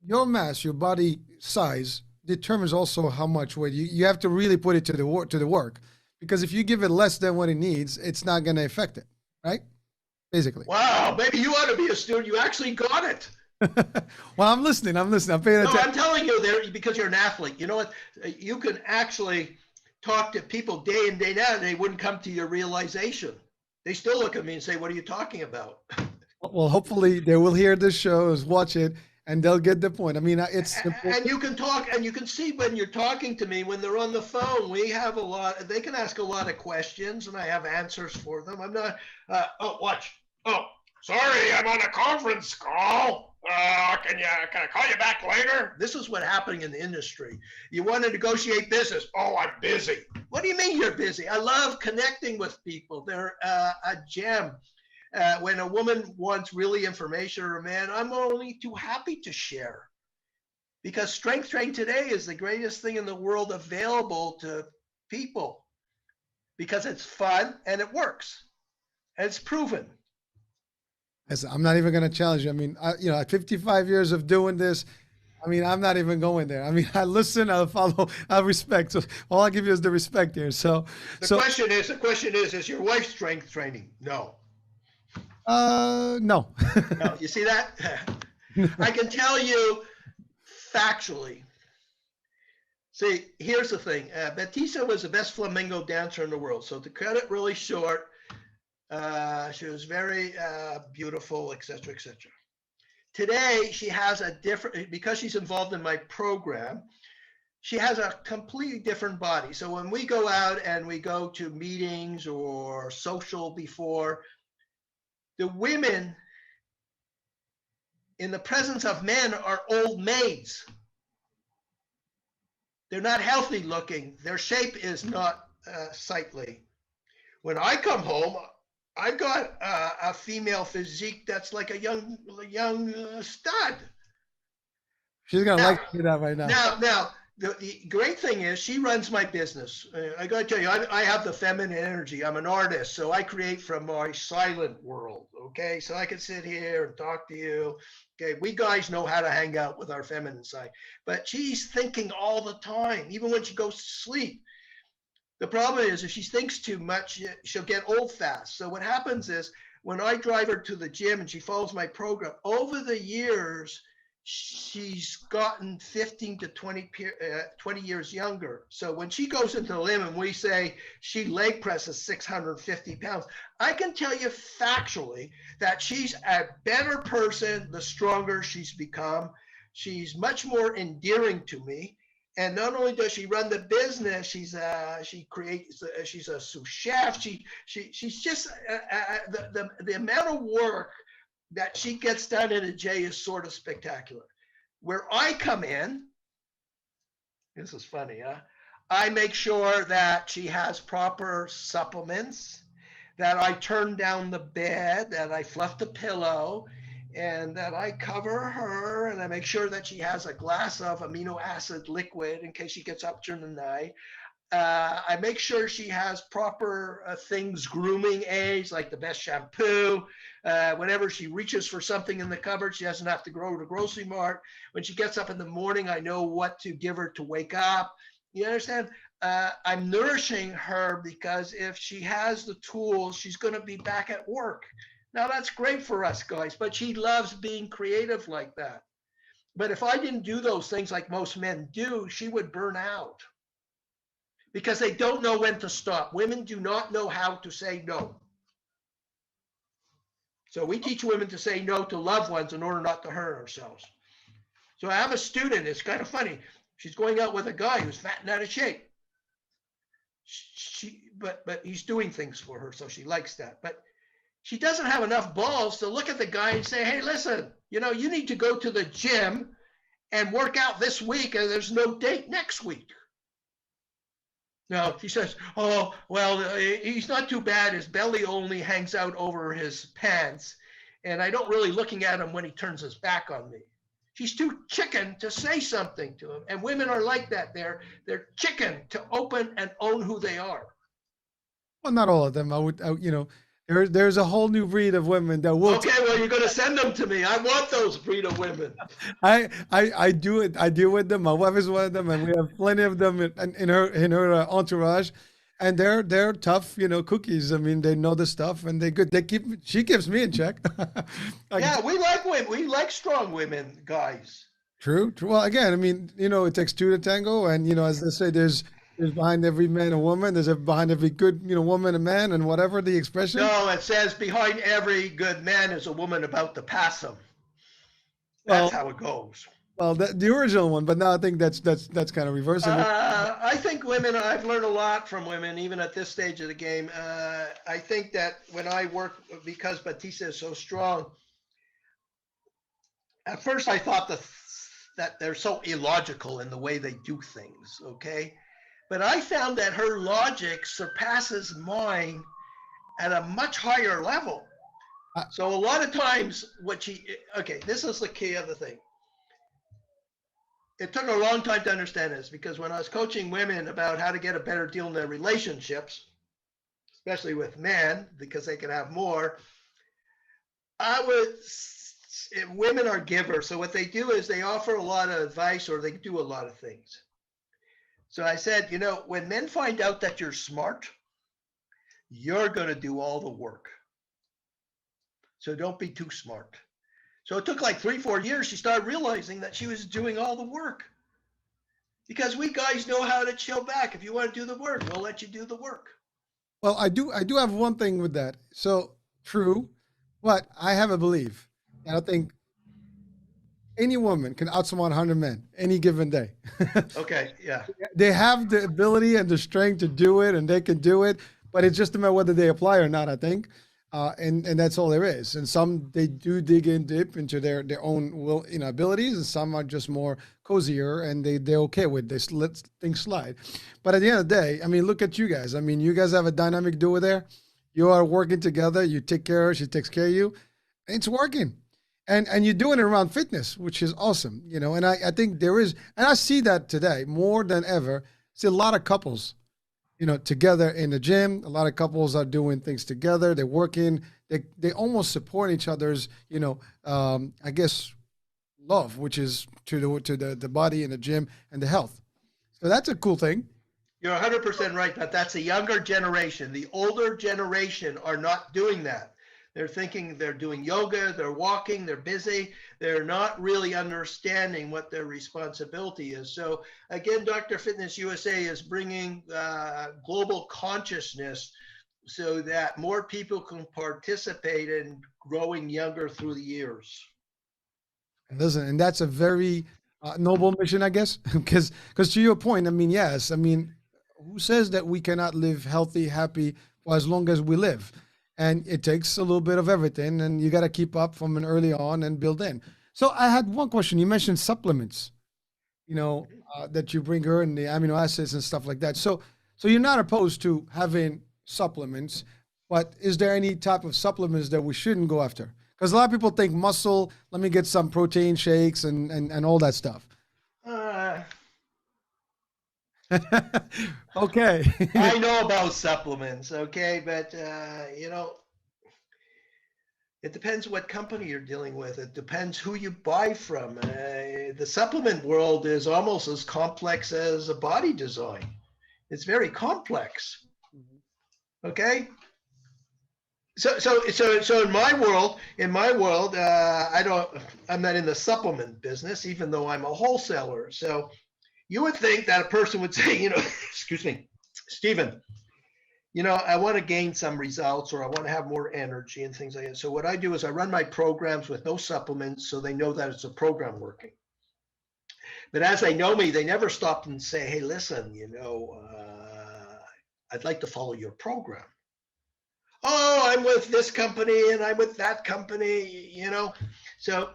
your mass, your body size, determines also how much weight you have to really put it to the work. Because if you give it less than what it needs, it's not going to affect it, right? Basically. Wow, maybe you ought to be a student. You actually got it. Well, I'm listening. I'm paying No, attention. I'm telling you, there because you're an athlete. You know what? You can actually talk to people day in, day out, and they wouldn't come to your realization. They still look at me and say, "What are you talking about?" Well, hopefully they will hear this show, watch it, and they'll get the point. I mean, it's simple. And you can talk, and you can see when you're talking to me, when they're on the phone, we have a lot, they can ask a lot of questions, and I have answers for them. I'm not, oh, watch. Oh, sorry, I'm on a conference call. Can I call you back later? This is what's happening in the industry. You want to negotiate business. Oh, I'm busy. What do you mean you're busy? I love connecting with people. They're a gem. When a woman wants really information, or a man, I'm only too happy to share. Because strength training today is the greatest thing in the world available to people. Because it's fun and it works. And it's proven. I'm not even going to challenge you. I mean, at 55 years of doing this, I mean, I'm not even going there. I mean, I listen, I follow, I respect. So all I give you is the respect here. So the question is your wife strength training? No. No. No, you see that? I can tell you factually. See, here's the thing. Batista was the best flamenco dancer in the world. So to cut it really short, she was very beautiful, etc., etc. Today, she has a different, because she's involved in my program, she has a completely different body. So when we go out and we go to meetings or social before, the women in the presence of men are old maids. They're not healthy looking. Their shape is not sightly. When I come home, I've got a female physique that's like a young stud. She's gonna like to hear that right now. Now, the great thing is she runs my business. I got to tell you, I have the feminine energy. I'm an artist, so I create from my silent world. Okay, so I can sit here and talk to you. Okay, we guys know how to hang out with our feminine side, but she's thinking all the time, even when she goes to sleep. The problem is if she thinks too much, she'll get old fast. So what happens is when I drive her to the gym and she follows my program, over the years, she's gotten 15 to 20 years younger. So when she goes into the gym and we say she leg presses 650 pounds, I can tell you factually that she's a better person the stronger she's become. She's much more endearing to me. And not only does she run the business, she's a sous chef. She's just the amount of work that she gets done in a J is sort of spectacular. Where I come in, this is funny, huh? I make sure that she has proper supplements, that I turn down the bed, that I fluff the pillow, and that I cover her, and I make sure that she has a glass of amino acid liquid in case she gets up during the night. I make sure she has proper things, grooming aids, like the best shampoo. Whenever she reaches for something in the cupboard, she doesn't have to go to the grocery mart. When she gets up in the morning, I know what to give her to wake up. You understand? I'm nourishing her because if she has the tools, she's going to be back at work. Now, that's great for us guys, but she loves being creative like that. But if I didn't do those things like most men do, she would burn out because they don't know when to stop. Women do not know how to say no. So we teach women to say no to loved ones in order not to hurt ourselves. So I have a student, it's kind of funny. She's going out with a guy who's fat and out of shape. But he's doing things for her, so she likes that. But she doesn't have enough balls to look at the guy and say, hey, listen, you need to go to the gym and work out this week, and there's no date next week. No, she says, oh, well, he's not too bad. His belly only hangs out over his pants, and I don't really looking at him when he turns his back on me. She's too chicken to say something to him. And women are like that. They're chicken to open and own who they are. Well, not all of them. There's a whole new breed of women that will. Okay, well, you're going to send them to me. I want those breed of women. I do it. I deal with them. My wife is one of them, and we have plenty of them in her entourage, and they're tough, cookies. I mean, they know the stuff, and they good. She keeps me in check. Yeah, we like women. We like strong women, guys. True. Well, again, I mean, it takes two to tango, and as they say, there's behind every man a woman. There's behind every good, woman a man, and whatever the expression. No, it says behind every good man is a woman about to pass him. That's how it goes. Well, the original one, but now I think that's kind of reversing. I think women. I've learned a lot from women, even at this stage of the game. I think that when I work, because Batista is so strong. At first, I thought that they're so illogical in the way they do things. Okay. But I found that her logic surpasses mine at a much higher level. So a lot of times this is the key of the thing. It took a long time to understand this, because when I was coaching women about how to get a better deal in their relationships, especially with men, because they can have more, women are givers. So what they do is they offer a lot of advice, or they do a lot of things. So I said, when men find out that you're smart, you're going to do all the work. So don't be too smart. So it took like 3-4 years. She started realizing that she was doing all the work, because we guys know how to chill back. If you want to do the work, we'll let you do the work. Well, I do have one thing with that. So true, but I have a belief, and I think any woman can outsmart 100 men any given day. Okay, yeah. They have the ability and the strength to do it, and they can do it, but it's just a matter whether they apply or not, I think. And that's all there is. And some, they do dig in deep into their own will, abilities, and some are just more cozier, and they're okay with this. Let things slide. But at the end of the day, I mean, look at you guys. I mean, you guys have a dynamic duo there. You are working together. You take care of her. She takes care of you. It's working. And you're doing it around fitness, which is awesome, and I think there is, and I see that today more than ever. See a lot of couples, together in the gym. A lot of couples are doing things together. They're working. They almost support each other's, I guess, love, which is to the body and the gym and the health. So that's a cool thing. You're 100% right, but that's a younger generation. The older generation are not doing that. They're thinking they're doing yoga, they're walking, they're busy. They're not really understanding what their responsibility is. So again, Dr. Fitness USA is bringing global consciousness so that more people can participate in growing younger through the years. Listen, and that's a very noble mission, I guess, because to your point, I mean, yes, I mean, who says that we cannot live healthy, happy for as long as we live? And it takes a little bit of everything, and you got to keep up from an early on and build in. So I had one question. You mentioned supplements, that you bring her and the amino acids and stuff like that. So you're not opposed to having supplements, but is there any type of supplements that we shouldn't go after? Because a lot of people think muscle, let me get some protein shakes and all that stuff. Okay. I know about supplements, okay, but it depends what company you're dealing with. It depends who you buy from. The supplement world is almost as complex as a body design. It's very complex. Okay. So in my world, I'm not in the supplement business, even though I'm a wholesaler. So you would think that a person would say, excuse me, Stephen, I want to gain some results, or I want to have more energy and things like that. So what I do is I run my programs with no supplements, so they know that it's a program working. But as they know me, they never stop and say, hey, listen, I'd like to follow your program. Oh, I'm with this company and I'm with that company, So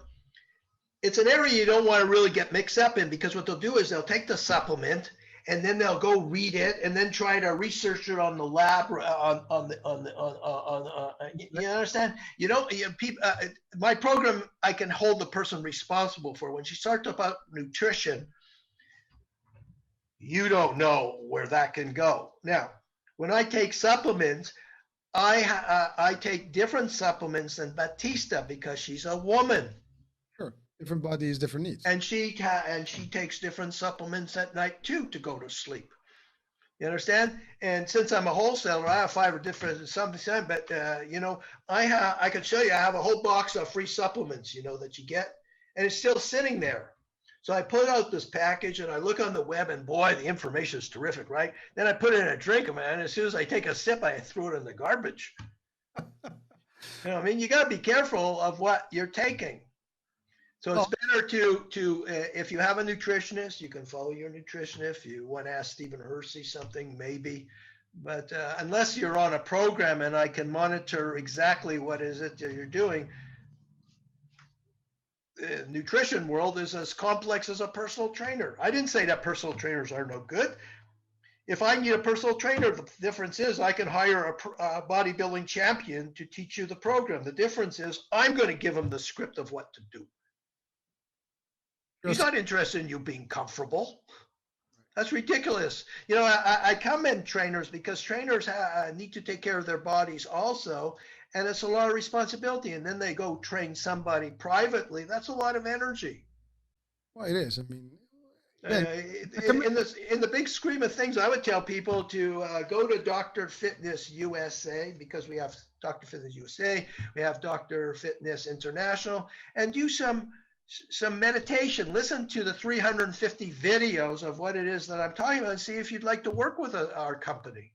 it's an area you don't want to really get mixed up in, because what they'll do is they'll take the supplement and then they'll go read it and then try to research it on the lab you understand? You know, people. My program, I can hold the person responsible for when she starts about nutrition. You don't know where that can go. Now, when I take supplements, I take different supplements than Batista because she's a woman. Sure. Different bodies, different needs. And she takes different supplements at night too to go to sleep. You understand? And since I'm a wholesaler, I have 5 or different something. But you know, I can show you. I have a whole box of free supplements, you know, that you get, and it's still sitting there. So I put out this package and I look on the web, and boy, the information is terrific, right? Then I put it in a drink, and as soon as I take a sip, I throw it in the garbage. You know what I mean? You got to be careful of what you're taking. So it's better to if you have a nutritionist, you can follow your nutritionist. If you want to ask Stephen Hercy something, maybe. But unless you're on a program and I can monitor exactly what is it that you're doing, the nutrition world is as complex as a personal trainer. I didn't say that personal trainers are no good. If I need a personal trainer, the difference is I can hire a bodybuilding champion to teach you the program. The difference is I'm going to give him the script of what to do. He's not interested in you being comfortable. That's ridiculous. You know, I commend trainers because trainers need to take care of their bodies also, and it's a lot of responsibility. And then they go train somebody privately. That's a lot of energy. Well, it is. I mean, in the big scheme of things, I would tell people to go to Dr. Fitness USA, because we have Dr. Fitness USA, we have Dr. Fitness International, and do some meditation. Listen to the 350 videos of what it is that I'm talking about and see if you'd like to work with our company.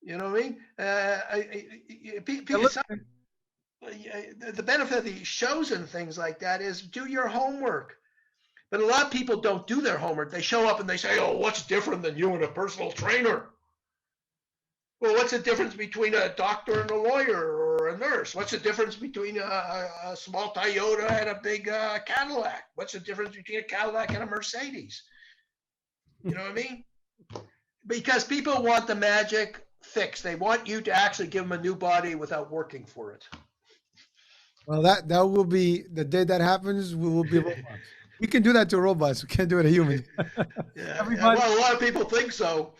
You know what I mean? The benefit of these shows and things like that is do your homework. But a lot of people don't do their homework. They show up and they say, oh, what's different than you and a personal trainer? Well, what's the difference between a doctor and a lawyer or a nurse? What's the difference between a small Toyota and a big Cadillac? What's the difference between a Cadillac and a Mercedes? You know what I mean? Because people want the magic fix. They want you to actually give them a new body without working for it. Well, that will be the day that happens. We will be robots. We can do that to robots. We can't do it to humans. Yeah, well, a lot of people think so.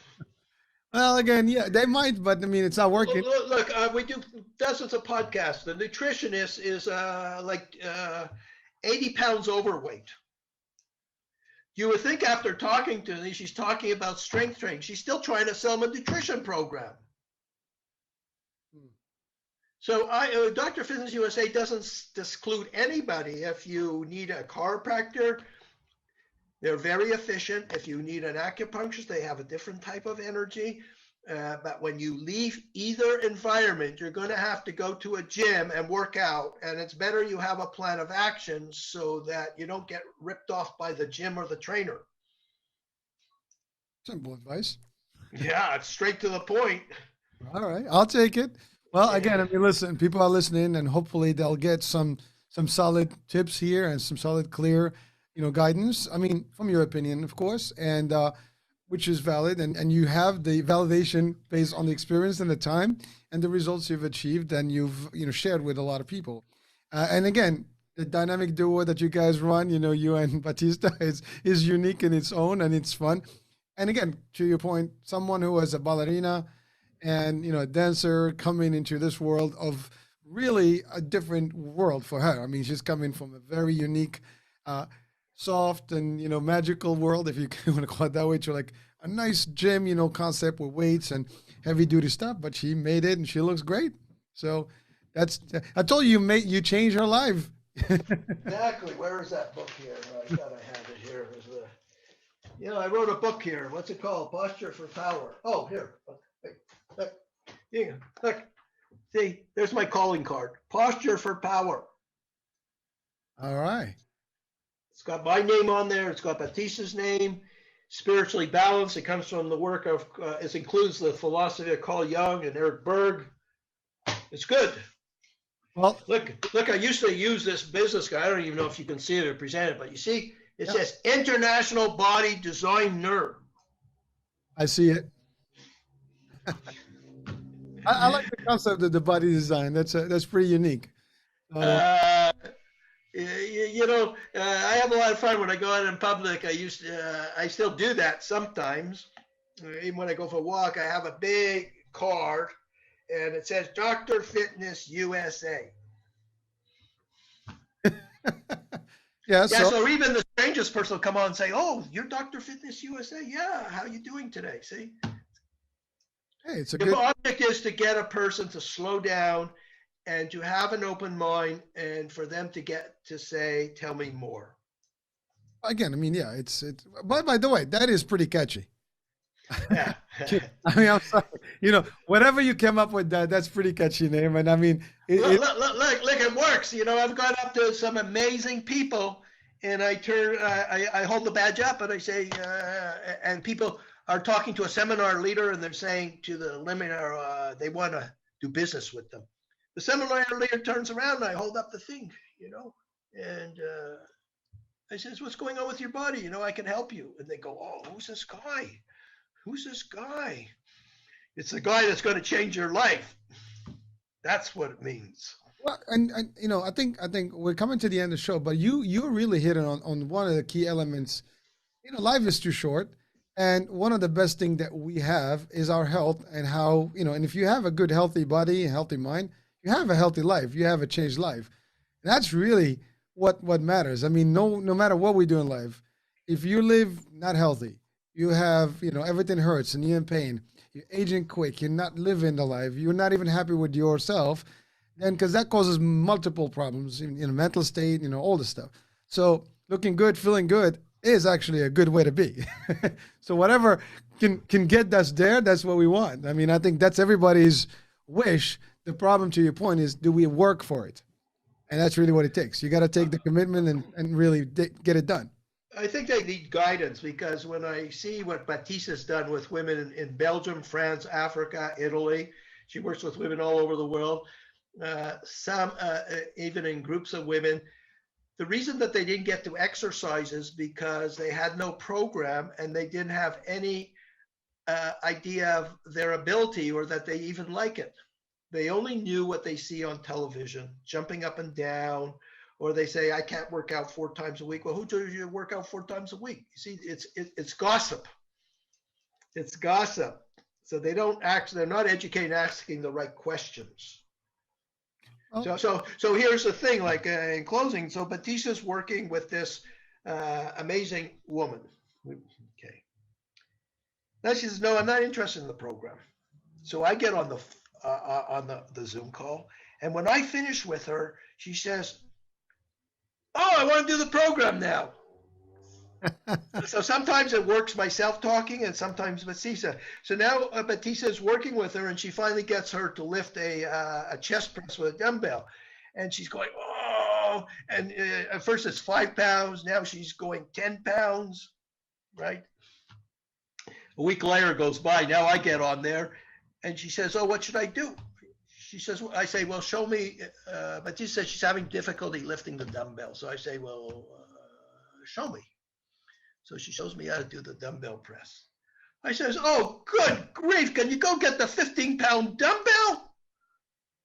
Well, again, yeah, they might, but I mean, it's not working. Look, we do dozens of podcasts. The nutritionist is like 80 pounds overweight. You would think after talking to me, she's talking about strength training. She's still trying to sell them a nutrition program. So Dr. Fitness USA doesn't exclude anybody. If you need a chiropractor, they're very efficient. If you need an acupuncturist, they have a different type of energy. But when you leave either environment, you're going to have to go to a gym and work out. And it's better you have a plan of action so that you don't get ripped off by the gym or the trainer. Simple advice. Yeah, it's straight to the point. All right, I'll take it. Well, again, I mean, listen, people are listening, and hopefully they'll get some solid tips here and some solid, clear, guidance. I mean, from your opinion, of course, and which is valid, and you have the validation based on the experience and the time and the results you've achieved and you've shared with a lot of people. And again, the dynamic duo that you guys run, you and Batista, is unique in its own, and it's fun. And again, to your point, someone who was a ballerina and a dancer coming into this world of really a different world for her. I mean, she's coming from a very unique, soft and magical world, if you want to call it that way, to like a nice gym, concept with weights and heavy duty stuff. But she made it, and she looks great. So I told you, you changed her life. Exactly. Where is that book here? I thought I had it here. I wrote a book here. What's it called? Posture for Power. Oh, here. Look. Yeah, look. See, there's my calling card. Posture for Power. All right. It's got my name on there. It's got Batista's name. Spiritually balanced. It comes from the work of, it includes the philosophy of Carl Jung and Eric Berg. It's good. Well, look, I used to use this business guy. I don't even know if you can see it or present it, but you see, It Yeah, says International Body Designer. I see it. I like the concept of the body design. That's pretty unique. So Uh, I have a lot of fun when I go out in public. I still do that sometimes. Even when I go for a walk, I have a big card and it says Dr. Fitness USA. yeah, Yeah, so so even the strangest person will come on and say, "Oh, you're Dr. Fitness USA? Yeah, how you doing today?" See, hey, it's a the good. object is to get a person to slow down and to have an open mind and for them to get to say, "Tell me more." Again, I mean, yeah, it's. But by the way, that is pretty catchy. Yeah. I mean, I'm sorry. Whatever you came up with, that's pretty catchy name, and I mean, Look, it works. I've gone up to some amazing people and I hold the badge up and I say, and people are talking to a seminar leader and they're saying to the seminar, they want to do business with them. The seminar leader turns around and I hold up the thing, and I says, "What's going on with your body? I can help you." And they go, "Oh, who's this guy? Who's this guy?" It's the guy that's going to change your life. That's what it means. well, and I think we're coming to the end of the show, but you really hit it on one of the key elements. Life is too short, and one of the best thing that we have is our health and how and if you have a good healthy body and healthy mind, you have a healthy life, you have a changed life. That's really what matters. I mean, no matter what we do in life, if you live not healthy, you have everything hurts and you're in pain, you're aging quick, you're not living the life, you're not even happy with yourself, then because that causes multiple problems in mental state, all this stuff. So looking good, feeling good is actually a good way to be. So whatever can get us there, that's what we want. I mean, I think that's everybody's wish. The problem, to your point, is do we work for it? And that's really what it takes. You got to take the commitment and really get it done. I think they need guidance because when I see what Batista's done with women in Belgium, France, Africa, Italy, she works with women all over the world, some even in groups of women. The reason that they didn't get to exercise is because they had no program and they didn't have any idea of their ability or that they even like it. They only knew what they see on television, jumping up and down, or they say, "I can't work out 4 times a week." Well, who told you to work out 4 times a week? You see, it's gossip. It's gossip. So they're not educated asking the right questions. Oh, So here's the thing, like in closing, so Batista's working with this amazing woman. Okay. Now she says, "No, I'm not interested in the program." So I get on the Zoom call, and when I finish with her, she says, "Oh, I want to do the program now." So sometimes it works myself talking, and sometimes Batista. So now Batista is working with her, and she finally gets her to lift a chest press with a dumbbell, and she's going, "Oh!" And at first it's 5 pounds, now she's going 10 pounds, right? A week later goes by. Now I get on there, and she says, "Oh, what should I do?" I say, "Well, show me." Batista says she's having difficulty lifting the dumbbell. So I say, "Well, show me." So she shows me how to do the dumbbell press. I says, "Oh, good grief, can you go get the 15-pound dumbbell?"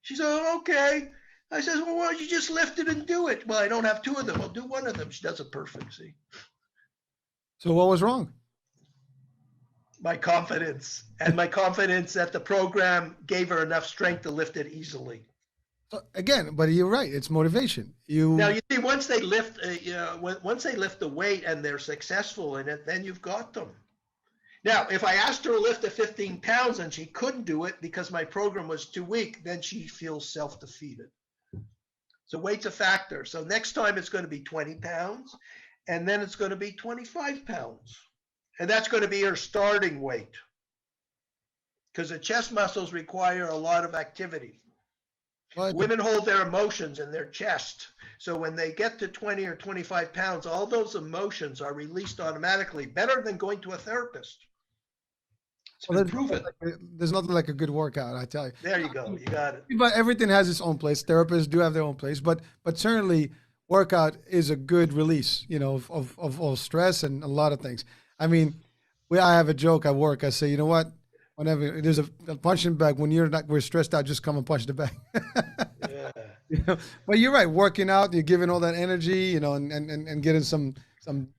She says, "Okay." I says, "Well, why don't you just lift it and do it?" "Well, I don't have two of them. I'll do one of them." She does it perfect, see? so what was wrong? My confidence. And my confidence that the program gave her enough strength to lift it easily. So again, but you're right. It's motivation. Now you see, once they lift, once they lift the weight and they're successful in it, then you've got them. Now, if I asked her to lift the 15 pounds and she couldn't do it because my program was too weak, then she feels self-defeated. So weight's a factor. So next time it's going to be 20 pounds, and then it's going to be 25 pounds, and that's going to be her starting weight because the chest muscles require a lot of activity. Well, Women hold their emotions in their chest. So when they get to 20 or 25 pounds, all those emotions are released automatically, better than going to a therapist. It's been proven. there's nothing like a good workout, I tell you. There you go. You got it. But everything has its own place. Therapists do have their own place, but certainly workout is a good release, of stress and a lot of things. I mean, I have a joke at work. I say, you know what? Whenever there's a punching bag, when we're stressed out, just come and punch the bag. Yeah. But you're right. Working out, you're giving all that energy, and getting some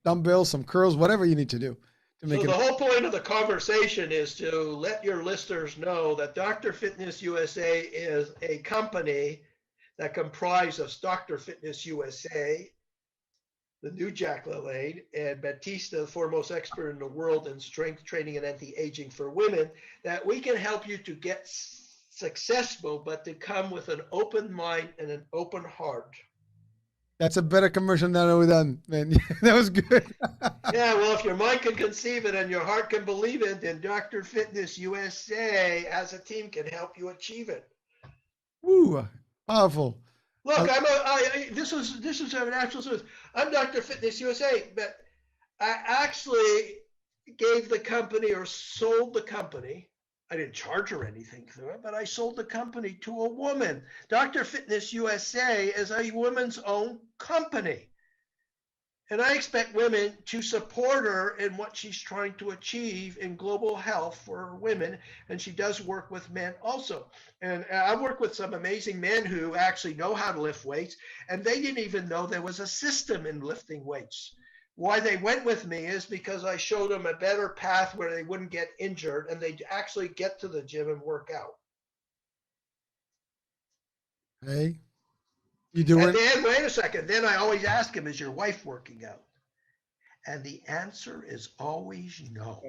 dumbbells, some curls, whatever you need to do to So make the it. whole point of the conversation is to let your listeners know that Dr. Fitness USA is a company that comprises of Dr. Fitness USA, the new Jack LaLanne, and Batista, the foremost expert in the world in strength training and anti-aging for women, that we can help you to get successful, but to come with an open mind and an open heart. That's a better commercial than I've done, man. That was good. Yeah, well, if your mind can conceive it and your heart can believe it, then Dr. Fitness USA as a team can help you achieve it. Woo, powerful. Look, this is an actual source. I'm Dr. Fitness USA, but I actually gave the company or sold the company. I didn't charge her anything through it, but I sold the company to a woman. Dr. Fitness USA is a woman's own company. And I expect women to support her in what she's trying to achieve in global health for women. And she does work with men also. And I work with some amazing men who actually know how to lift weights, and they didn't even know there was a system in lifting weights. Why they went with me is because I showed them a better path where they wouldn't get injured and they'd actually get to the gym and work out. Hey, you doing And it? then, wait a second, then I always ask them, is your wife working out? And the answer is always no.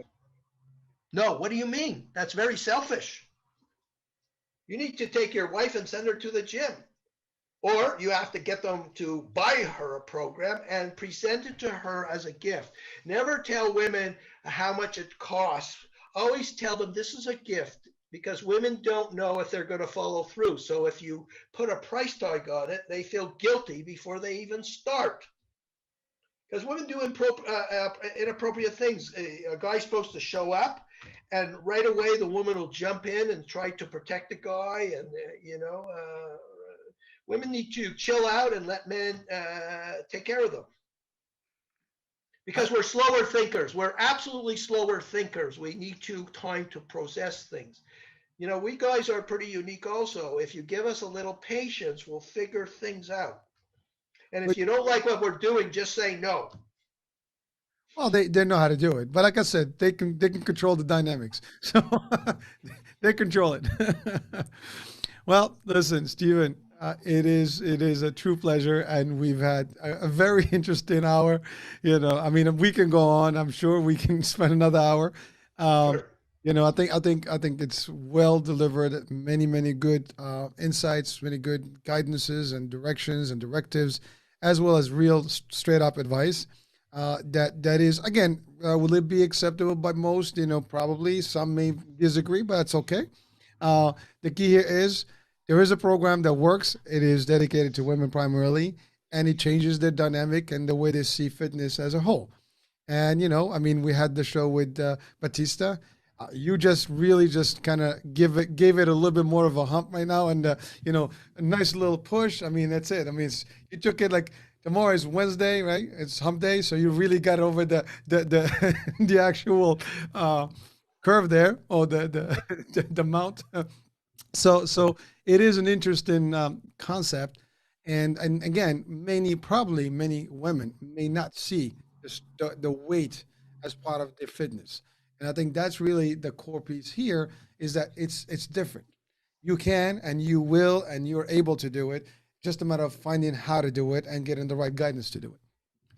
No, what do you mean? That's very selfish. You need to take your wife and send her to the gym. Or you have to get them to buy her a program and present it to her as a gift. Never tell women how much it costs. Always tell them this is a gift, because women don't know if they're going to follow through. So if you put a price tag on it, they feel guilty before they even start. Because women do inappropriate things. A guy's supposed to show up, and right away the woman will jump in and try to protect the guy. And, women need to chill out and let men take care of them. Because we're slower thinkers. We're absolutely slower thinkers. We need time to process things. We guys are pretty unique also. If you give us a little patience, we'll figure things out. And if you don't like what we're doing, just say no. Well, they know how to do it, but like I said, they can control the dynamics, so they control it. Well, listen, Stephen, it is a true pleasure, and we've had a very interesting hour. I mean, we can go on. I'm sure we can spend another hour. Um, Sure. I think it's well delivered. Many good insights, many good guidances and directions and directives, as well as real straight up advice. That is again, will it be acceptable by most? Probably some may disagree, but that's okay. The key here is there is a program that works. It is dedicated to women primarily, and it changes their dynamic and the way they see fitness as a whole. And I mean, we had the show with Batista. You just really just kind of gave it a little bit more of a hump right now, and a nice little push. I mean, that's it. I mean, you took it like tomorrow is Wednesday, right? It's hump day, so you really got over the the actual curve there, or the mount. So it is an interesting concept, and again, probably many women may not see the weight as part of their fitness, and I think that's really the core piece here, is that it's different. You can and you will and you're able to do it. Just a matter of finding how to do it and getting the right guidance to do it.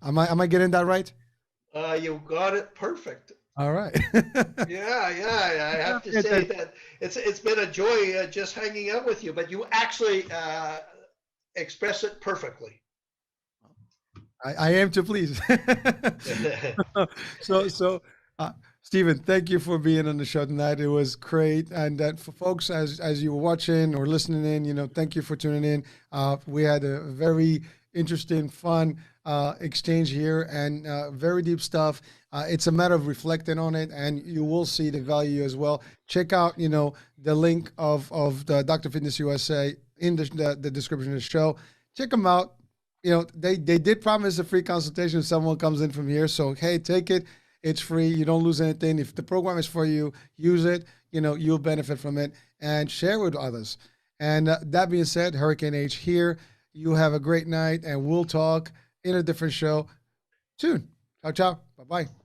Am I getting that right? You got it perfect. All right. Yeah. I have to say that it's been a joy just hanging out with you. But you actually express it perfectly. I am to please. So, Stephen, thank you for being on the show tonight. It was great, and that for folks as you were watching or listening in, thank you for tuning in. We had a very interesting, fun exchange here, and very deep stuff. It's a matter of reflecting on it, and you will see the value as well. Check out, the link of the Dr. Fitness USA in the description of the show. Check them out. they did promise a free consultation if someone comes in from here. So, hey, take it. It's free. You don't lose anything. If the program is for you, use it. You'll benefit from it and share with others. And that being said, Hurricane H here. You have a great night, and we'll talk in a different show soon. Ciao, ciao. Bye bye.